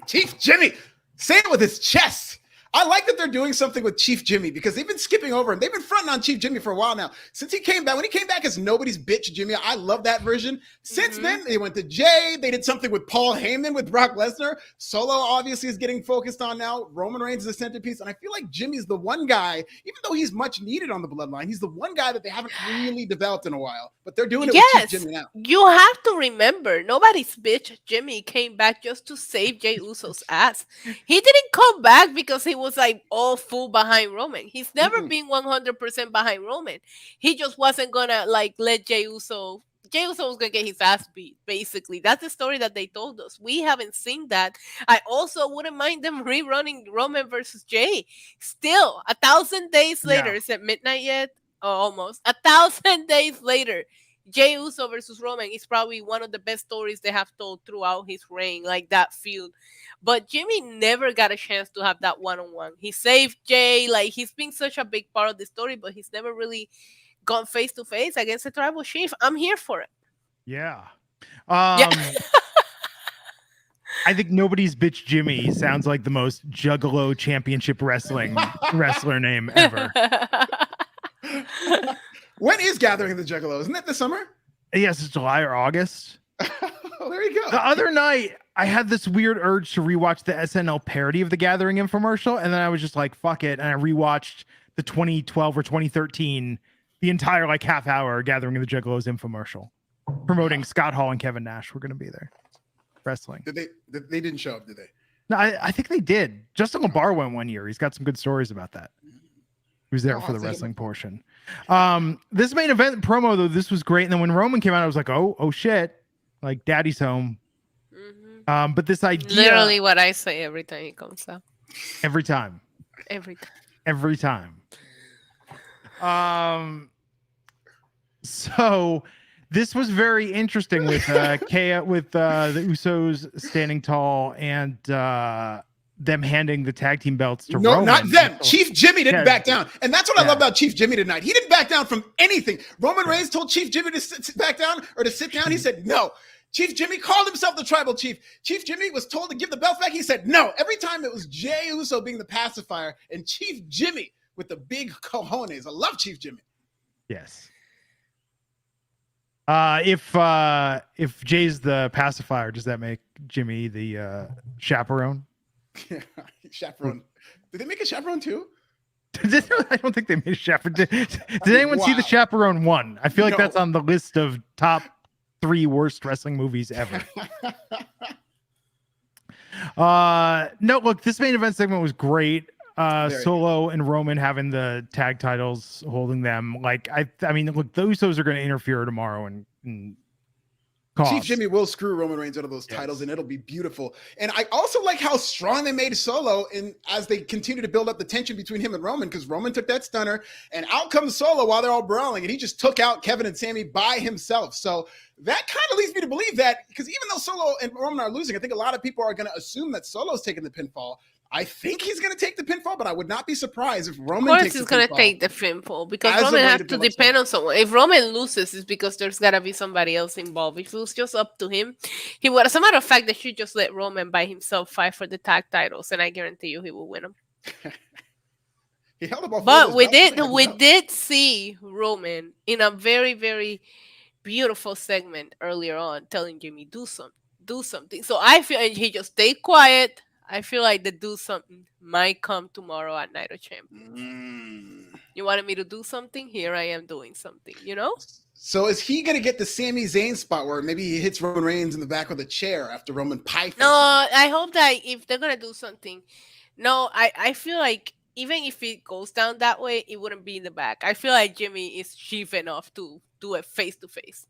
Chief Jimmy, say it with his chest. I like that they're doing something with Chief Jimmy because they've been skipping over him. They've been fronting on Chief Jimmy for a while now. Since he came back, when he came back as nobody's bitch Jimmy, I love that version. Since then, they went to Jay. They did something with Paul Heyman with Brock Lesnar. Solo obviously is getting focused on now. Roman Reigns is the centerpiece. And I feel like Jimmy's the one guy, even though he's much needed on the bloodline, he's the one guy that they haven't really developed in a while. But they're doing it with Chief Jimmy now. You have to remember, nobody's bitch Jimmy came back just to save Jey Uso's ass. He didn't come back because he was like all full behind Roman. He's never been 100% behind Roman. He just wasn't gonna like let Jey Uso was gonna get his ass beat. Basically, that's the story that they told us. We haven't seen that. I also wouldn't mind them rerunning Roman versus Jey. Still, 1,000 days later, is it midnight yet? Oh, almost 1,000 days later. Jey Uso versus Roman is probably one of the best stories they have told throughout his reign, like that feud. But Jimmy never got a chance to have that one-on-one. He saved Jay, like he's been such a big part of the story, but he's never really gone face-to-face against a tribal chief. I'm here for it. Yeah. Yeah. I think nobody's bitch Jimmy sounds like the most Juggalo Championship Wrestling wrestler name ever. When is Gathering of the Juggalos? Isn't that this summer? Yes, it's July or August. Oh, there you go. The other night, I had this weird urge to rewatch the SNL parody of the Gathering infomercial, and then I was just like, fuck it. And I rewatched the 2012 or 2013, the entire like half hour Gathering of the Juggalos infomercial, promoting Scott Hall and Kevin Nash were going to be there wrestling. They didn't show up, did they? No, I think they did. Justin LeBar went one year. He's got some good stories about that. He was there for the wrestling portion. This main event promo, though, this was great. And then when Roman came out, I was like, oh shit, like daddy's home. But this idea, literally what I say every time he comes out. every time. So this was very interesting with with the Usos standing tall and them handing the tag team belts to No, Roman. not them. Chief Jimmy didn't back down. And that's what I Yeah. love about Chief Jimmy tonight. He didn't back down from anything. Roman Reigns told Chief Jimmy to sit back down or to sit down. He said no. Chief Jimmy called himself the tribal chief. Chief Jimmy was told to give the belt back. He said no. Every time it was Jey Uso being the pacifier and Chief Jimmy with the big cojones. I love Chief Jimmy. Yes. If Jay's the pacifier, does that make Jimmy the chaperone? Yeah, Chaperone. Did they make a Chaperone too? I don't think they made a Chaperone. Did anyone see the Chaperone 1? I feel like that's on the list of top 3 worst wrestling movies ever. No, look, this main event segment was great. Solo and Roman having the tag titles, holding them. Like, I mean, look, the Usos are going to interfere tomorrow and Chief Jimmy will screw Roman Reigns out of those titles, and it'll be beautiful. And I also like how strong they made Solo as they continue to build up the tension between him and Roman, because Roman took that stunner, and out comes Solo while they're all brawling, and he just took out Kevin and Sami by himself. So that kind of leads me to believe that, because even though Solo and Roman are losing, I think a lot of people are going to assume that Solo's taking the pinfall. I think he's going to take the pinfall, but I would not be surprised if Roman takes the pinfall. Of course he's going to take the pinfall, because Roman has to depend on someone. If Roman loses, it's because there's got to be somebody else involved. If it was just up to him, he would. As a matter of fact, they should just let Roman by himself fight for the tag titles, and I guarantee you he will win them. He held them all. But we did see Roman in a very, very beautiful segment earlier on telling Jimmy, do something. So I feel he just stayed quiet. I feel like the do something might come tomorrow at Night of Champions. You wanted me to do something? Here I am doing something, you know? So is he going to get the Sami Zayn spot where maybe he hits Roman Reigns in the back with a chair after Roman pipes? No, I hope that if they're going to do something. No, I feel like even if it goes down that way, it wouldn't be in the back. I feel like Jimmy is chief enough to do it face-to-face.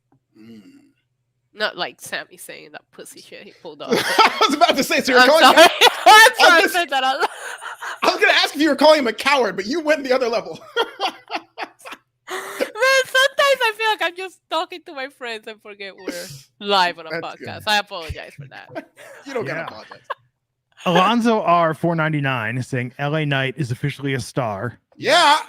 Not like Sami saying that pussy shit he pulled off. I was about to say, so you're calling him. I'm sorry, I said that out loud. I was going to ask if you were calling him a coward, but you went the other level. Man, sometimes I feel like I'm just talking to my friends and forget we're live on a podcast. Good. I apologize for that. You don't gotta apologize. Alonzo R499 is saying LA Knight is officially a star. Yeah.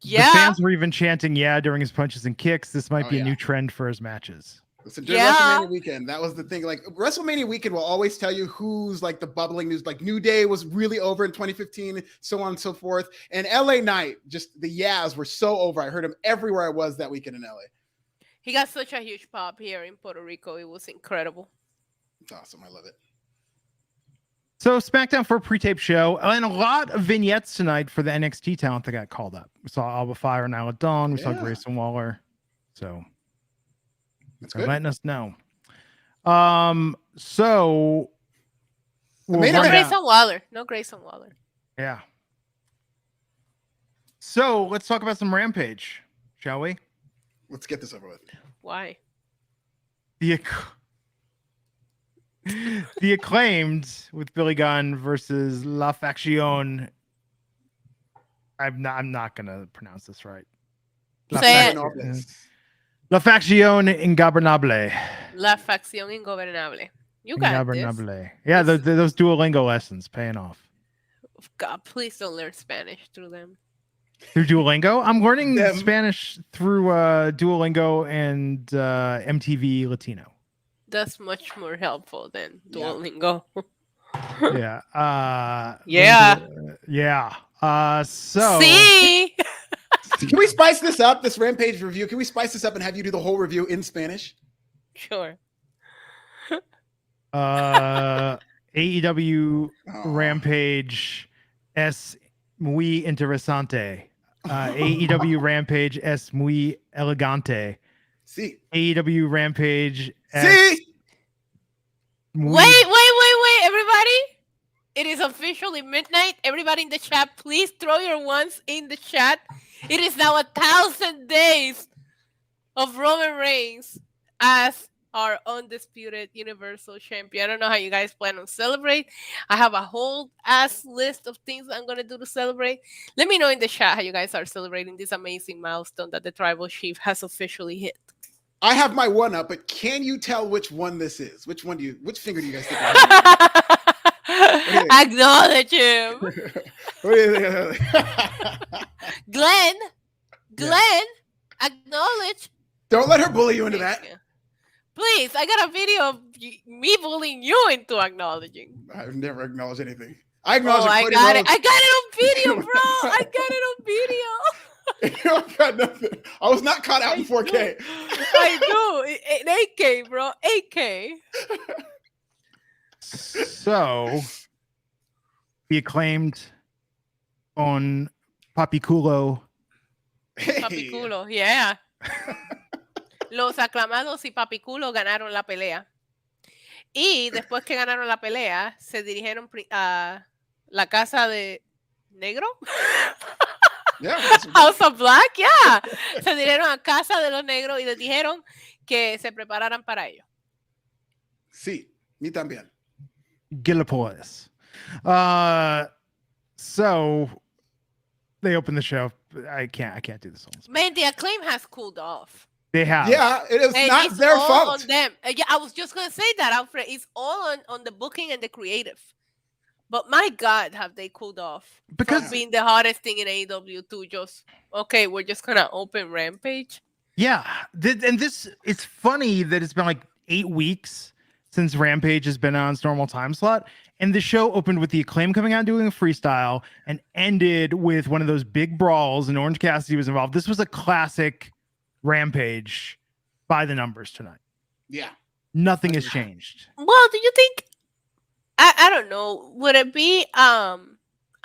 The fans were even chanting during his punches and kicks. This might be a new trend for his matches. Listen, during WrestleMania weekend, that was the thing. Like, WrestleMania weekend will always tell you who's like the bubbling news. Like, New Day was really over in 2015, so on and so forth. And LA Knight, just the were so over. I heard him everywhere I was that weekend in LA. He got such a huge pop here in Puerto Rico. It was incredible. It's awesome. I love it. So SmackDown for a pre-tape show, and a lot of vignettes tonight for the NXT talent that got called up. We saw Alba Fire and Isla Dawn. We saw Grayson Waller. So that's good. Letting us know. So no Grayson Waller. No Grayson Waller. Yeah. So let's talk about some Rampage, shall we? Let's get this over with. Why? The Acclaimed with Billy Gunn versus La Faction. I'm not gonna pronounce this right. Say it. La Faction Ingobernable. La Facción Ingobernable. You got this. Yeah, those Duolingo lessons paying off. God, please don't learn Spanish through them. Through Duolingo? I'm learning Spanish through Duolingo and MTV Latino. That's much more helpful than Duolingo. So see, can we spice this up? This Rampage review. Can we spice this up and have you do the whole review in Spanish? Sure. AEW Rampage es muy interesante. AEW Rampage es muy elegante. Sí. AEW Rampage. Sí. Wait, everybody. It is officially midnight. Everybody in the chat, please throw your ones in the chat. It is now 1,000 days of Roman Reigns as our undisputed Universal Champion. I don't know how you guys plan on celebrate. I have a whole ass list of things I'm going to do to celebrate. Let me know in the chat how you guys are celebrating this amazing milestone that the Tribal Chief has officially hit. I have my one up, but can you tell which one this is? Which finger do you guys think? Acknowledge him. Glenn, acknowledge. Don't let her bully you into that. Please, I got a video of me bullying you into acknowledging. I've never acknowledged anything. I acknowledge I got it on video, bro. I got it on video. I got nothing. I was not caught out in 4K. I know. In 8K, bro. 8K. So The Acclaimed on Papi Culo. Papi Culo, yeah. Los aclamados y Papi Culo ganaron la pelea. Y después que ganaron la pelea, se dirigieron a la casa de negro. Yeah, House of Black, yeah. Se dirigieron a casa de los negros y les dijeron que se prepararan para ello. Sí, me también. Gillipolis. So they open the show. I can't do this one. Man, the Acclaim has cooled off. They have. Yeah, it is And not it's their all fault. on them. Yeah, I was just gonna say that, Alfred. It's all on the booking and the creative. But my God, have they cooled off? Because from being the hottest thing in AEW to just okay, we're just gonna open Rampage. yeah, and this it's funny that it's been like 8 weeks since Rampage has been on its normal time slot, and the show opened with the Acclaim coming out and doing a freestyle, and ended with one of those big brawls, and Orange Cassidy was involved. This was a classic Rampage by the numbers tonight. Yeah. Nothing has changed. Well, do you think? I don't know. Would it be a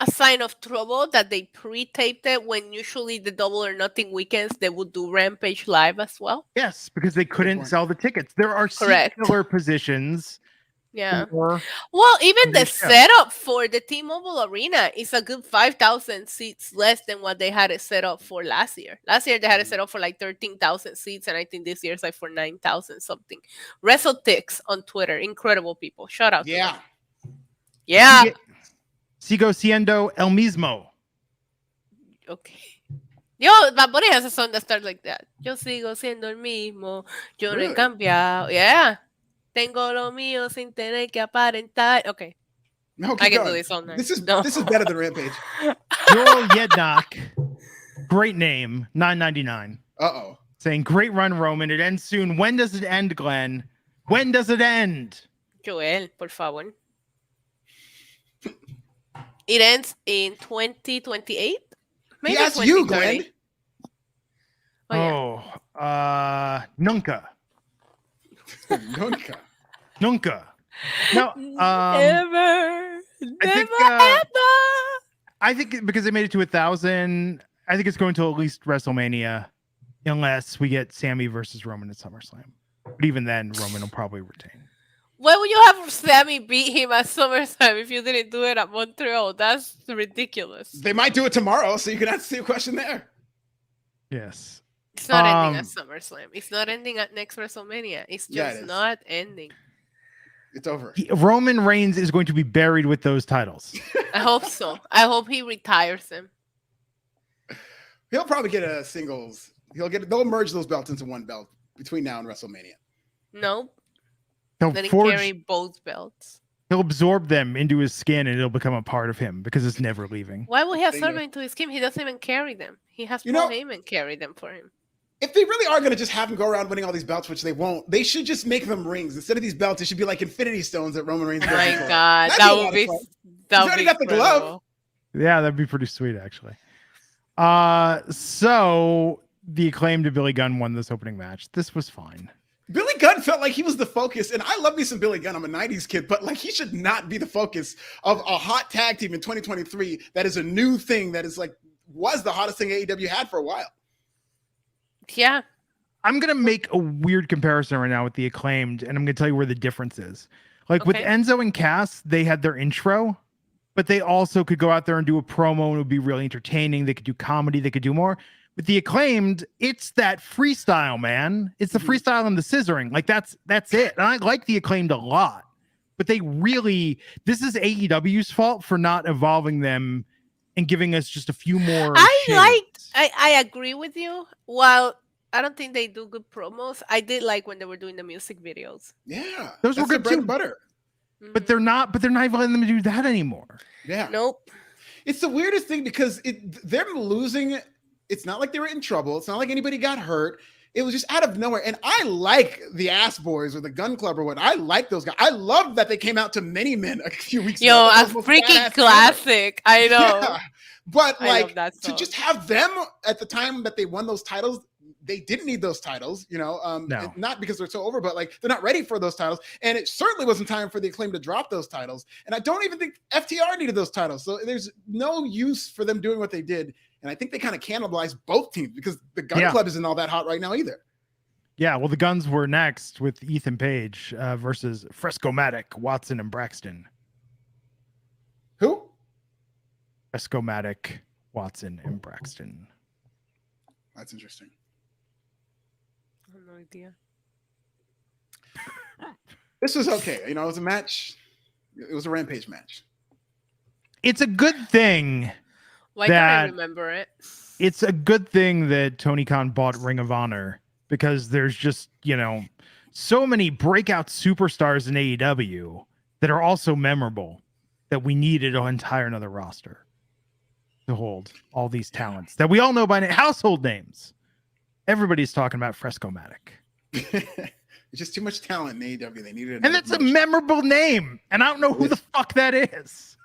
sign of trouble that they pre-taped it when usually the Double or Nothing weekends they would do Rampage live as well? Yes, because they couldn't sell the tickets. There are Correct. killer positions. Yeah. for- Well, even the They should. setup for the T-Mobile Arena is a good 5,000 seats less than what they had it set up for last year. Last year they had it set up for like 13,000 seats, and I think this year's like for 9,000 something. WrestleTix on Twitter, incredible people. Shout out. to Yeah. them. Yeah. Sigo siendo el mismo. Okay. Yo, Bad Bunny has a song that starts like that. Yo sigo siendo el mismo. Yo no Really? he cambiado. Yeah. Tengo lo mío sin tener que aparentar. Okay. No, I keep can do going. this all night. This is No. this is better than Rampage. Joel Yednock, great name, $9.99. Uh-oh. Saying, great run, Roman. It ends soon. When does it end, Glenn? When does it end? Joel, por favor. It ends in 2028? Maybe Yes, you, 2030. Glenn. Oh, yeah. Nunca. Nunca. Nunca. No, Never. think, Never, ever. I think because they made it to 1,000, I think it's going to at least WrestleMania, unless we get Sammy versus Roman at SummerSlam. But even then, Roman will probably retain. Why would you have Sammy beat him at SummerSlam if you didn't do it at Montreal? That's ridiculous. They might do it tomorrow, so you can ask the question there. Yes. It's not ending at SummerSlam. It's not ending at next WrestleMania. It's Yeah, just it is. not ending. It's over. Roman Reigns is going to be buried with those titles. I hope so. I hope he retires them. He'll probably get a singles. They'll merge those belts into one belt between now and WrestleMania. Nope. He'll Let him forge, carry both belts. he'll absorb them into his skin, and it'll become a part of him because it's never leaving. Why would he Bingo. absorb into his skin? He doesn't even carry them. He has You Paul know- Heyman carry them for him. If they really are going to just have him go around winning all these belts, which they won't, they should just make them rings. Instead of these belts, it should be like Infinity Stones that Roman Reigns Oh goes my for. God, That'd that a would lot be of fun. that He's would already be got the glove. incredible. Yeah, that'd be pretty sweet, actually. So the Acclaimed Billy Gunn won this opening match. This was fine. Billy Gunn felt like he was the focus, and I love me some Billy Gunn. I'm a 90s kid, but like he should not be the focus of a hot tag team in 2023 that is a new thing that is like was the hottest thing AEW had for a while. Yeah. I'm going to make a weird comparison right now with the Acclaimed, and I'm going to tell you where the difference is. Like with Okay. Enzo and Cass, they had their intro, but they also could go out there and do a promo and it would be really entertaining. They could do comedy, they could do more. With the Acclaimed, it's that freestyle, man. It's the freestyle and the scissoring. Like that's it. And I like the Acclaimed a lot, but this is AEW's fault for not evolving them and giving us just a few more. I agree with you. While I don't think they do good promos, I did like when they were doing the music videos. Yeah, Those were that's their good bread too. and butter. But they're not even letting them do that anymore. Yeah, Nope. it's the weirdest thing because they're losing. It's not like they were in trouble. It's not like anybody got hurt. It was just out of nowhere. And I like the Ass Boys or the Gun Club or what. I like those guys. I love that they came out to Many Men a few weeks Yo, ago. a That was the most freaking badass classic. I know. Yeah. But I love like that to song. just have them at the time that they won those titles they didn't need those titles, No. not because they're so over, but like they're not ready for those titles. And it certainly wasn't time for the Acclaim to drop those titles. And I don't even think FTR needed those titles. So there's no use for them doing what they did. And I think they kind of cannibalized both teams because the Gun Club isn't all that hot right now either. Yeah, well, the Guns were next with Ethan Page versus Fresco-Matic, Watson, and Braxton. Who? Fresco-Matic, Watson, and Braxton. That's interesting. I have no idea. This was okay. It was a match. It was a Rampage match. It's a good thing. Why can't I remember it? It's a good thing that Tony Khan bought Ring of Honor because there's just, so many breakout superstars in AEW that are also memorable that we needed an entire another roster to hold all these talents that we all know by name, household names. Everybody's talking about Fresco-Matic. It's just too much talent in AEW. They needed, and that's a memorable name, and I don't know who the fuck that is.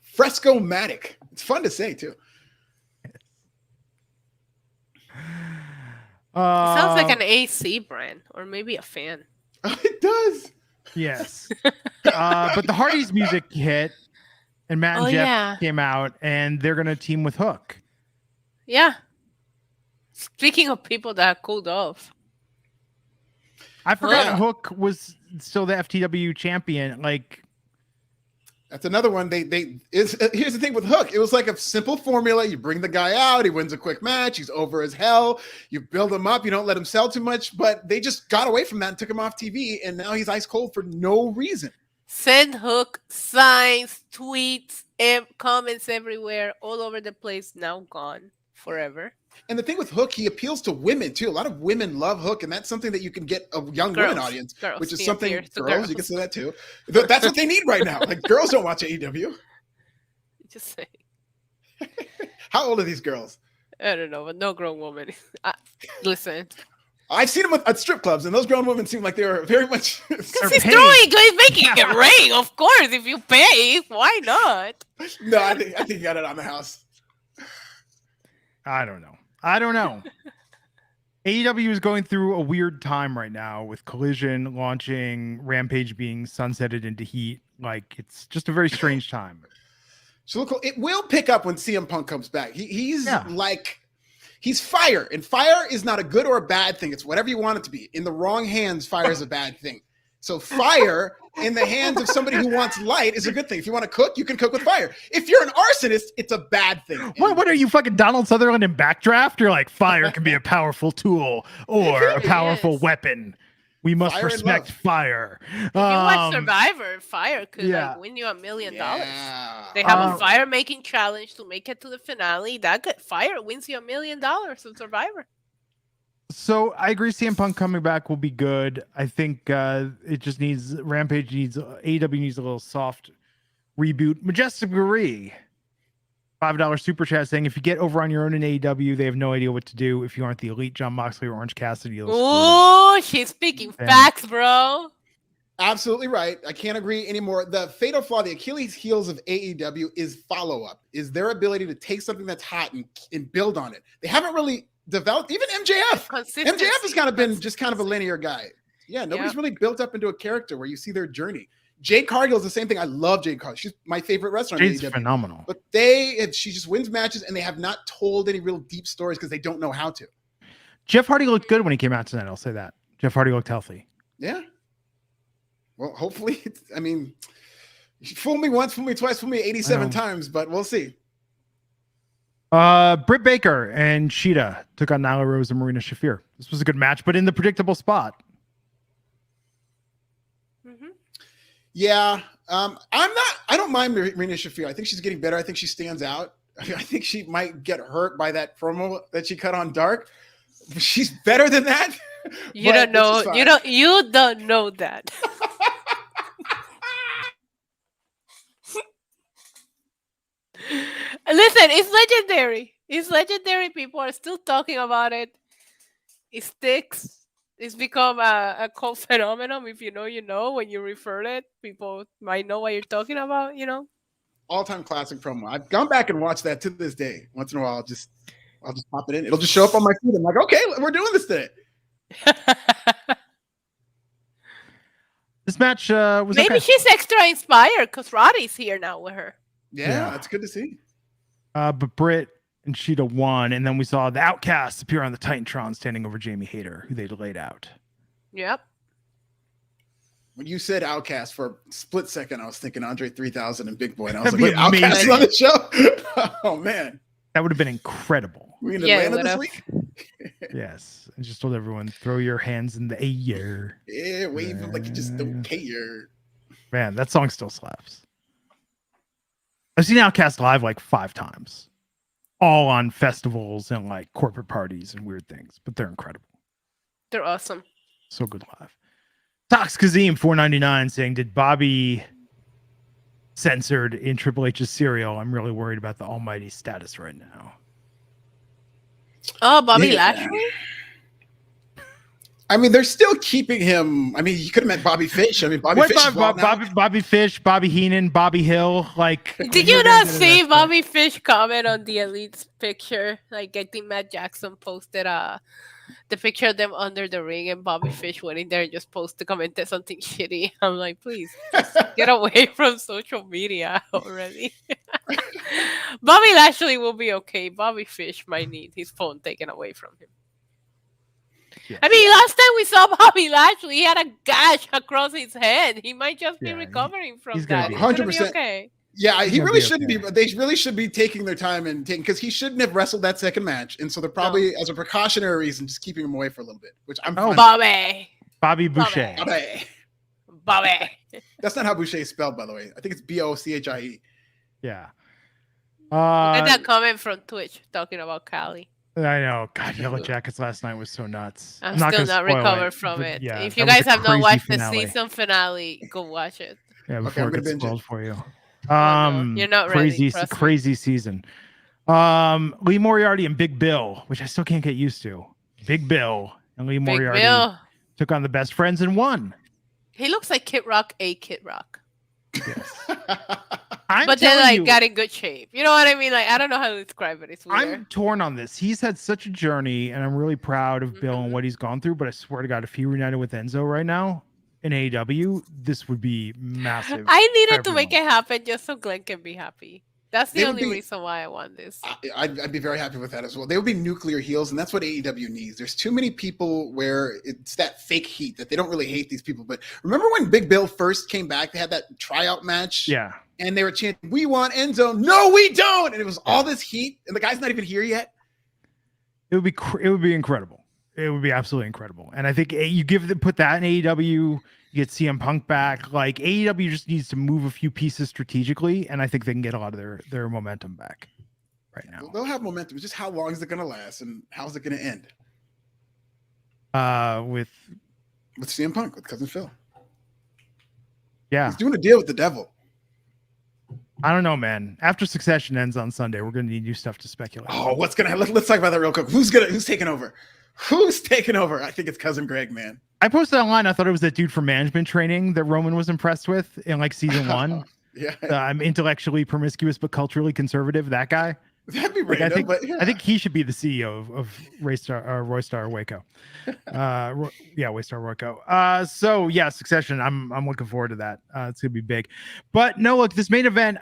Fresco-Matic. It's fun to say too. Sounds like an AC brand or maybe a fan. It does. Yes. But the Hardys music hit and Matt and Jeff came out and they're going to team with Hook. Yeah. Speaking of people that cooled off. I forgot Hook was still the FTW champion. That's another one. Here's the thing with Hook. It was like a simple formula. You bring the guy out. He wins a quick match. He's over as hell. You build him up. You don't let him sell too much. But they just got away from that and took him off TV. And now he's ice cold for no reason. Send Hook signs, tweets, comments everywhere, all over the place. Now gone forever. And the thing with Hook, he appeals to women too. A lot of women love Hook, and that's something that you can get a young women audience, which is something girls. You can say that too. That's what they need right now. Like girls don't watch AEW. Just saying. How old are these girls? I don't know, but no grown woman. Listen. I've seen them at strip clubs, and those grown women seem like they were very much. Because he's making it rain. Of course, if you pay, why not? No, I think you got it on the house. I don't know. AEW is going through a weird time right now with Collision launching, Rampage being sunsetted into Heat. It's just a very strange time. So look, it will pick up when CM Punk comes back. He's fire, and fire is not a good or a bad thing. It's whatever you want it to be. In the wrong hands, fire is a bad thing. So fire in the hands of somebody who wants light is a good thing. If you want to cook, you can cook with fire. If you're an arsonist, it's a bad thing. What are you, fucking Donald Sutherland in Backdraft? You're like, fire can be a powerful tool or a powerful weapon. We must respect fire. If you watch Survivor, fire could win you $1 million. They have a fire making challenge to make it to the finale. Fire wins you $1 million on Survivor. So I agree CM Punk coming back will be good. I think it just needs AEW needs a little soft reboot. Majestic Marie, $5 super chat saying if you get over on your own in AEW, they have no idea what to do. If you aren't the elite Jon Moxley or Orange Cassidy, oh, she's speaking facts, bro. Absolutely right. I can't agree anymore. The fatal flaw, the Achilles heels of AEW is follow-up, is their ability to take something that's hot and build on it. They haven't really developed, even MJF. MJF has kind of been just kind of a linear guy. Yeah, nobody's really built up into a character where you see their journey. Jade Cargill is the same thing. I love Jade Cargill. She's my favorite wrestler. Jade's phenomenal. But she just wins matches, and they have not told any real deep stories because they don't know how to. Jeff Hardy looked good when he came out tonight. I'll say that. Jeff Hardy looked healthy. Yeah. Well, hopefully, fool me once, fool me twice, fool me 87 times, but we'll see. Britt Baker and Sheeta took on Nyla Rose and Marina Shafir. This was a good match, but in the predictable spot. Mm-hmm. Yeah. I don't mind Marina Shafir. I think she's getting better. I think she stands out. I think she might get hurt by that promo that she cut on Dark. She's better than that. You don't know. You don't know that. Listen, it's legendary. It's legendary. People are still talking about it. It sticks. It's become a cult phenomenon. If you know, you know. When you refer it, people might know what you're talking about, All-time classic promo. I've gone back and watched that to this day. Once in a while, just I'll just pop it in. It'll just show up on my feed. I'm like, okay, we're doing this today. This match was maybe okay. she's extra inspired because Roddy's here now with her. Yeah, that's good to see. But Britt and Sheeta won, and then we saw the Outcasts appear on the Titantron standing over Jamie Hayter, who they'd laid out. Yep. When you said Outcast for a split second, I was thinking Andre 3000 and Big Boy. And I was That'd like, wait, be Outcast is on the show? Oh, man. That would have been incredible. We in Yeah, Atlanta this would've. week? Yes. I just told everyone, throw your hands in the air. Yeah, wave them like you just don't care. Man, that song still slaps. I've seen Outcast live like 5 times. All on festivals and like corporate parties and weird things. But they're incredible. They're awesome. So good live. Tox Kazim 499 saying, did Bobby censored in Triple H's cereal? I'm really worried about the almighty status right now. Oh, Bobby Yeah. Lashley? I mean, they're still keeping him. I mean, you could have met Bobby Fish. I mean, Bobby What Fish. is wild now. Bobby Fish, Bobby Heenan, Bobby Hill, like. Did you not see Bobby Fish comment on the Elite's picture? Like, I think Matt Jackson posted the picture of them under the ring, and Bobby Fish went in there and just posted, commented something shitty. I'm like, please, just get away from social media already. Bobby Lashley will be okay. Bobby Fish might need his phone taken away from him. Yeah. I mean, last time we saw Bobby Lashley, he had a gash across his head. He might just be recovering from he's gonna that. be He's gonna be 100%. okay. Yeah, he gonna really be shouldn't okay. be. They really should be taking their time and taking, because he shouldn't have wrestled that second match, and so they're probably, as a precautionary reason, just keeping him away for a little bit. Which I'm fine. Bobby Boucher. Bobby. Bobby. That's not how Boucher is spelled, by the way. I think it's Bochie. Yeah. Look at that comment from Twitch talking about Cali. I know. God, Yellow Jackets last night was so nuts. I'm not still gonna not spoil recovered it, from but it. yeah, If you that was guys a have not crazy watched finale. the season finale, go watch it. Yeah, Okay, before I'm it gonna gets binge it. spoiled for you. no, you're not ready, crazy, trust me. crazy season. Lee Moriarty and Big Bill, which I still can't get used to. Big Bill and Lee Big Moriarty Bill. took on the Best Friends and won. He looks like Kid Rock, Kid Rock. Yes. I'm But then, telling like, you, got in good shape. You know what I mean? Like, I don't know how to describe it. It's weird. I'm torn on this. He's had such a journey, and I'm really proud of Bill and what he's gone through. But I swear to God, if he reunited with Enzo right now in AEW, this would be massive. I needed for to make it everyone. happen just so Glenn can be happy. That's the They would only be- reason why I want this. I'd be very happy with that as well. They would be nuclear heels, and that's what AEW needs. There's too many people where it's that fake heat that they don't really hate these people. But remember when Big Bill first came back, they had that tryout match? Yeah. And they were chanting, "We want Enzo." No, we don't. And it was all this heat, and the guy's not even here yet. It would be incredible. It would be absolutely incredible. And I think you put that in AEW, you get CM Punk back. Like AEW just needs to move a few pieces strategically, and I think they can get a lot of their momentum back right now. They'll have momentum. It's just how long is it going to last, and how's it going to end? With CM Punk, with Cousin Phil. yeah, He's doing a deal with the devil. I don't know, man. After Succession ends on Sunday, we're gonna need new stuff to speculate. Oh, what's gonna? Let's talk about that real quick. Who's taking over? Who's taking over? I think it's Cousin Greg, man. I posted online. I thought it was that dude from management training that Roman was impressed with in like season 1. Yeah, I'm intellectually promiscuous but culturally conservative. That guy. that'd be Like, random. but yeah. I think he should be the CEO of Roystar Waco. Waystar Waco. So yeah, Succession. I'm looking forward to that. It's gonna be big. But no, look, this main event.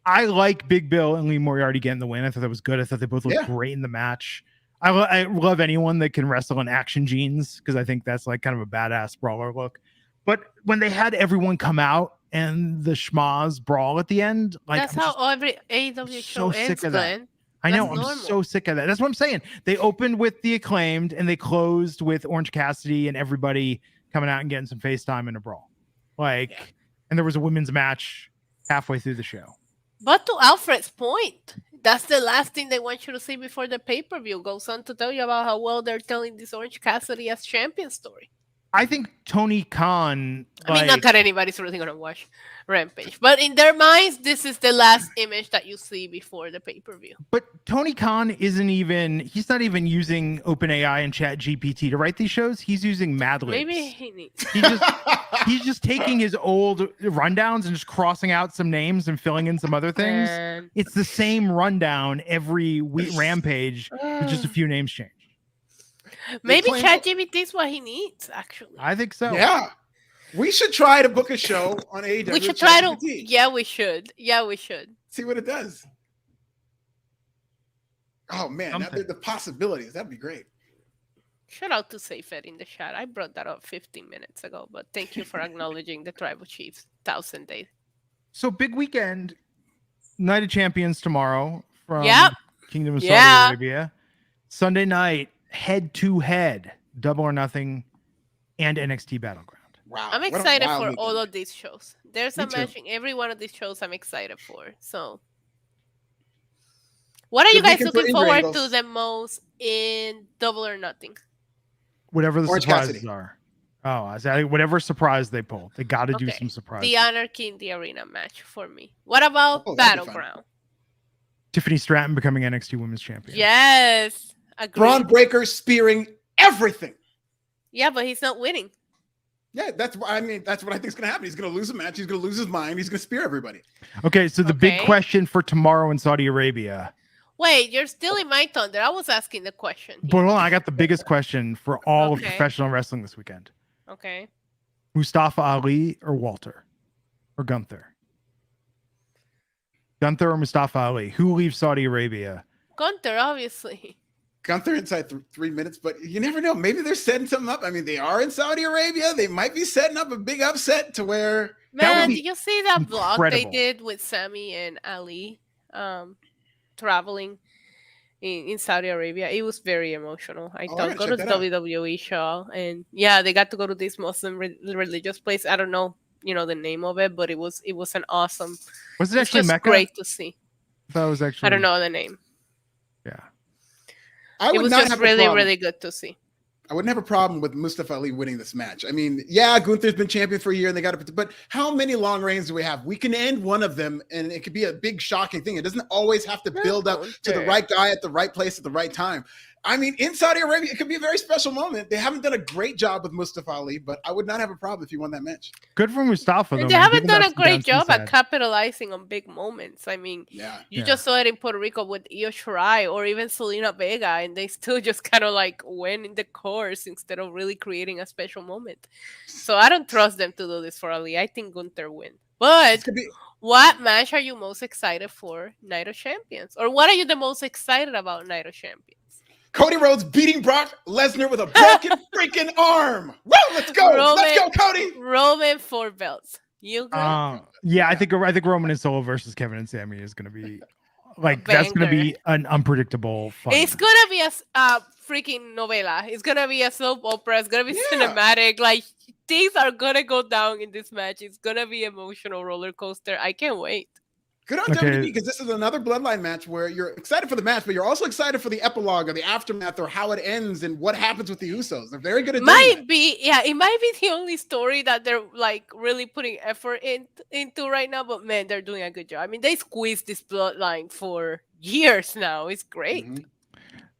I like Big Bill and Lee Moriarty getting the win. I thought that was good. I thought they both looked great in the match. I love anyone that can wrestle in action jeans because I think that's like kind of a badass brawler look. But when they had everyone come out and the schmaz brawl at the end, like That's how every AEW show so sick ends, of that. Glenn. I know, That's I'm normal. so sick of that. That's what I'm saying. They opened with the Acclaimed and they closed with Orange Cassidy and everybody coming out and getting some FaceTime in a brawl. And there was a women's match halfway through the show. But to Alfred's point, that's the last thing they want you to see before the pay-per-view goes on to tell you about how well they're telling this Orange Cassidy as champion story. I think Tony Khan. I mean, not that anybody's really gonna watch Rampage, but in their minds, this is the last image that you see before the pay-per-view. But Tony Khan he's not even using OpenAI and ChatGPT to write these shows. He's using Mad Libs. Maybe he needs. He's just taking his old rundowns and just crossing out some names and filling in some other things. It's the same rundown every week Rampage with just a few names changed. Maybe ChatGPT is what he needs, actually. I think so. Yeah. We should try to book a show on AEW. We should try to. Yeah, we should. See what it does. Oh, man. The possibilities. That'd be great. Shout out to Seyfed in the chat. I brought that up 15 minutes ago, but thank you for acknowledging the Tribal Chiefs 1,000 days. So big weekend. Night of Champions tomorrow from Kingdom of Saudi Arabia. Sunday night, head-to-head, Double or Nothing and NXT Battleground. Wow. I'm excited for all of these shows. There's a match in every one of these shows I'm excited for. So, what are you guys looking forward to the most in Double or Nothing? Whatever the surprises are. Oh, whatever surprise they pull. They got to do some surprises. The Anarchy in the Arena match for me. What about Battleground? Tiffany Stratton becoming NXT Women's Champion. Yes. Agreed. Braun Breaker spearing everything. Yeah, but he's not winning. Yeah, that's what I think is going to happen. He's going to lose a match. He's going to lose his mind. He's going to spear everybody. Okay, so the big question for tomorrow in Saudi Arabia. Wait, you're still in my thunder. I was asking the question. But hold on, I got the biggest question for all of professional wrestling this weekend. Okay. Mustafa Ali or Walter? Or Gunther? Gunther or Mustafa Ali? Who leaves Saudi Arabia? Gunther, obviously. Gunther inside 3 minutes, but you never know. Maybe they're setting something up. I mean, they are in Saudi Arabia. They might be setting up a big upset to where... Man, did you see that vlog they did with Sami and Ali traveling in Saudi Arabia? It was very emotional. I thought, go to the WWE show. And yeah, they got to go to this Muslim religious place. I don't know, the name of it, but it was an awesome... Was it actually Mecca? Great to see. That was actually... I don't know the name. Yeah. It was just really good to see. I wouldn't have a problem with Mustafa Ali winning this match. I mean, yeah, Gunther's been champion for a year and they got to, but how many long reigns do we have? We can end one of them and it could be a big shocking thing. It doesn't always have to build up to the right guy at the right place at the right time. I mean, in Saudi Arabia, it could be a very special moment. They haven't done a great job with Mustafa Ali, but I would not have a problem if he won that match. Good for Mustafa, though. They haven't done a great job at capitalizing on big moments. I mean, you just saw it in Puerto Rico with Io Shirai or even Selena Vega, and they still just kind of like went in the course instead of really creating a special moment. So I don't trust them to do this for Ali. I think Gunther win. But what match are you most excited for Night of Champions? Or what are you the most excited about Night of Champions? Cody Rhodes beating Brock Lesnar with a broken freaking arm. Woo, let's go. Let's go, Cody. Roman 4 belts. You agree? Yeah, I think Roman and Solo versus Kevin and Sami is going to be that's going to be an unpredictable fight. It's going to be a freaking novela. It's going to be a soap opera. It's going to be cinematic. Like, things are going to go down in this match. It's going to be emotional roller coaster. I can't wait. Good on WWE, because this is another Bloodline match where you're excited for the match, but you're also excited for the epilogue or the aftermath or how it ends and what happens with the Usos. They're very good at doing that. It might be the only story that they're like really putting effort into right now, but man, they're doing a good job. I mean, they squeezed this Bloodline for years now. It's great. Mm-hmm.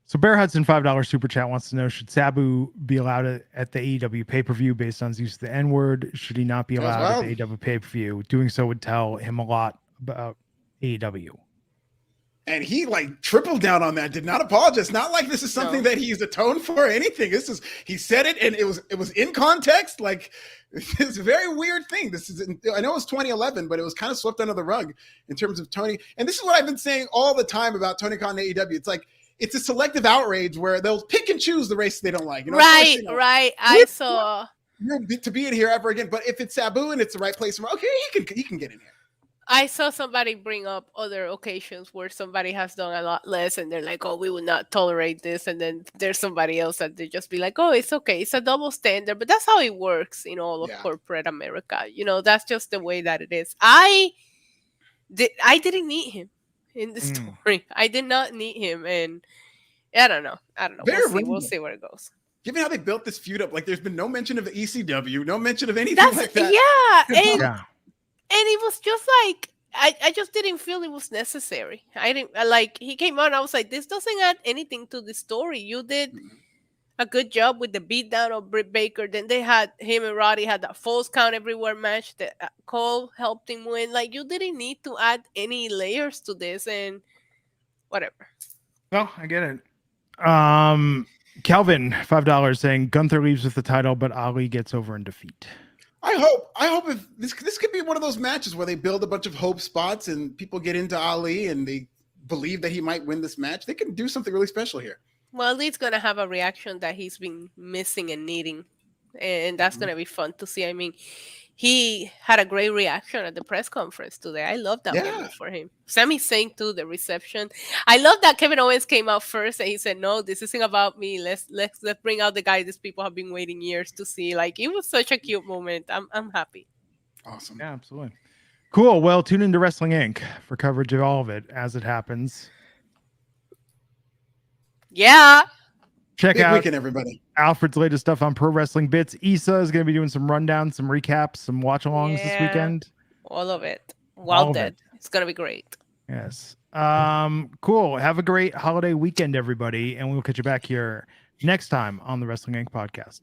So Bear Hudson, $5 super chat, wants to know, should Sabu be allowed at the AEW pay-per-view based on his use of the N-word? Should he not be allowed at the AEW pay-per-view? Doing so would tell him a lot about AEW. And he tripled down on that, did not apologize. Not like this is something that he's atoned for or anything. He said it and it was in context. It's a very weird thing. I know it was 2011, but it was kind of swept under the rug in terms of Tony. And this is what I've been saying all the time about Tony Khan and AEW. It's like, it's a selective outrage where they'll pick and choose the races they don't like. Right. I saw to be in here ever again. But if it's Sabu and it's the right place, okay, he can get in here. I saw somebody bring up other occasions where somebody has done a lot less and they're like, oh, we will not tolerate this. And then there's somebody else that they just be like, oh, it's okay. It's a double standard. But that's how it works in all of corporate America. That's just the way that it is. I didn't need him in the story. I did not need him. And I don't know. We'll see where it goes. given how they built this feud up, like there's been no mention of ECW, no mention of anything That's like that. yeah, and Yeah. and it was just like I just didn't feel it was necessary. I didn't like he came on. I was like, this doesn't add anything to the story. You did a good job with the beatdown of Britt Baker. Then they had him and Roddy had that false count everywhere match that Cole helped him win. Like you didn't need to add any layers to this and whatever. Well, I get it. Calvin, $5 saying Gunther leaves with the title, but Ali gets over in defeat. I hope if this could be one of those matches where they build a bunch of hope spots and people get into Ali and they believe that he might win this match. They can do something really special here. Well, Lee's gonna have a reaction that he's been missing and needing, and that's gonna be fun to see. I mean, he had a great reaction at the press conference today. I love that moment for him. Sami Zayn too, the reception. I love that Kevin Owens came out first and he said, "No, this isn't about me. Let's bring out the guy these people have been waiting years to see." Like it was such a cute moment. I'm happy. Awesome. Yeah, absolutely. Cool. Well, tune into Wrestling Inc. for coverage of all of it as it happens. Yeah. Check Big out weekend, everybody. Alfred's latest stuff on Pro Wrestling Bits. Issa is going to be doing some rundowns, some recaps, some watch-alongs this weekend. All of it. Wild Dead. It's going to be great. Yes. Cool. Have a great holiday weekend, everybody, and we'll catch you back here next time on the Wrestling Inc. podcast.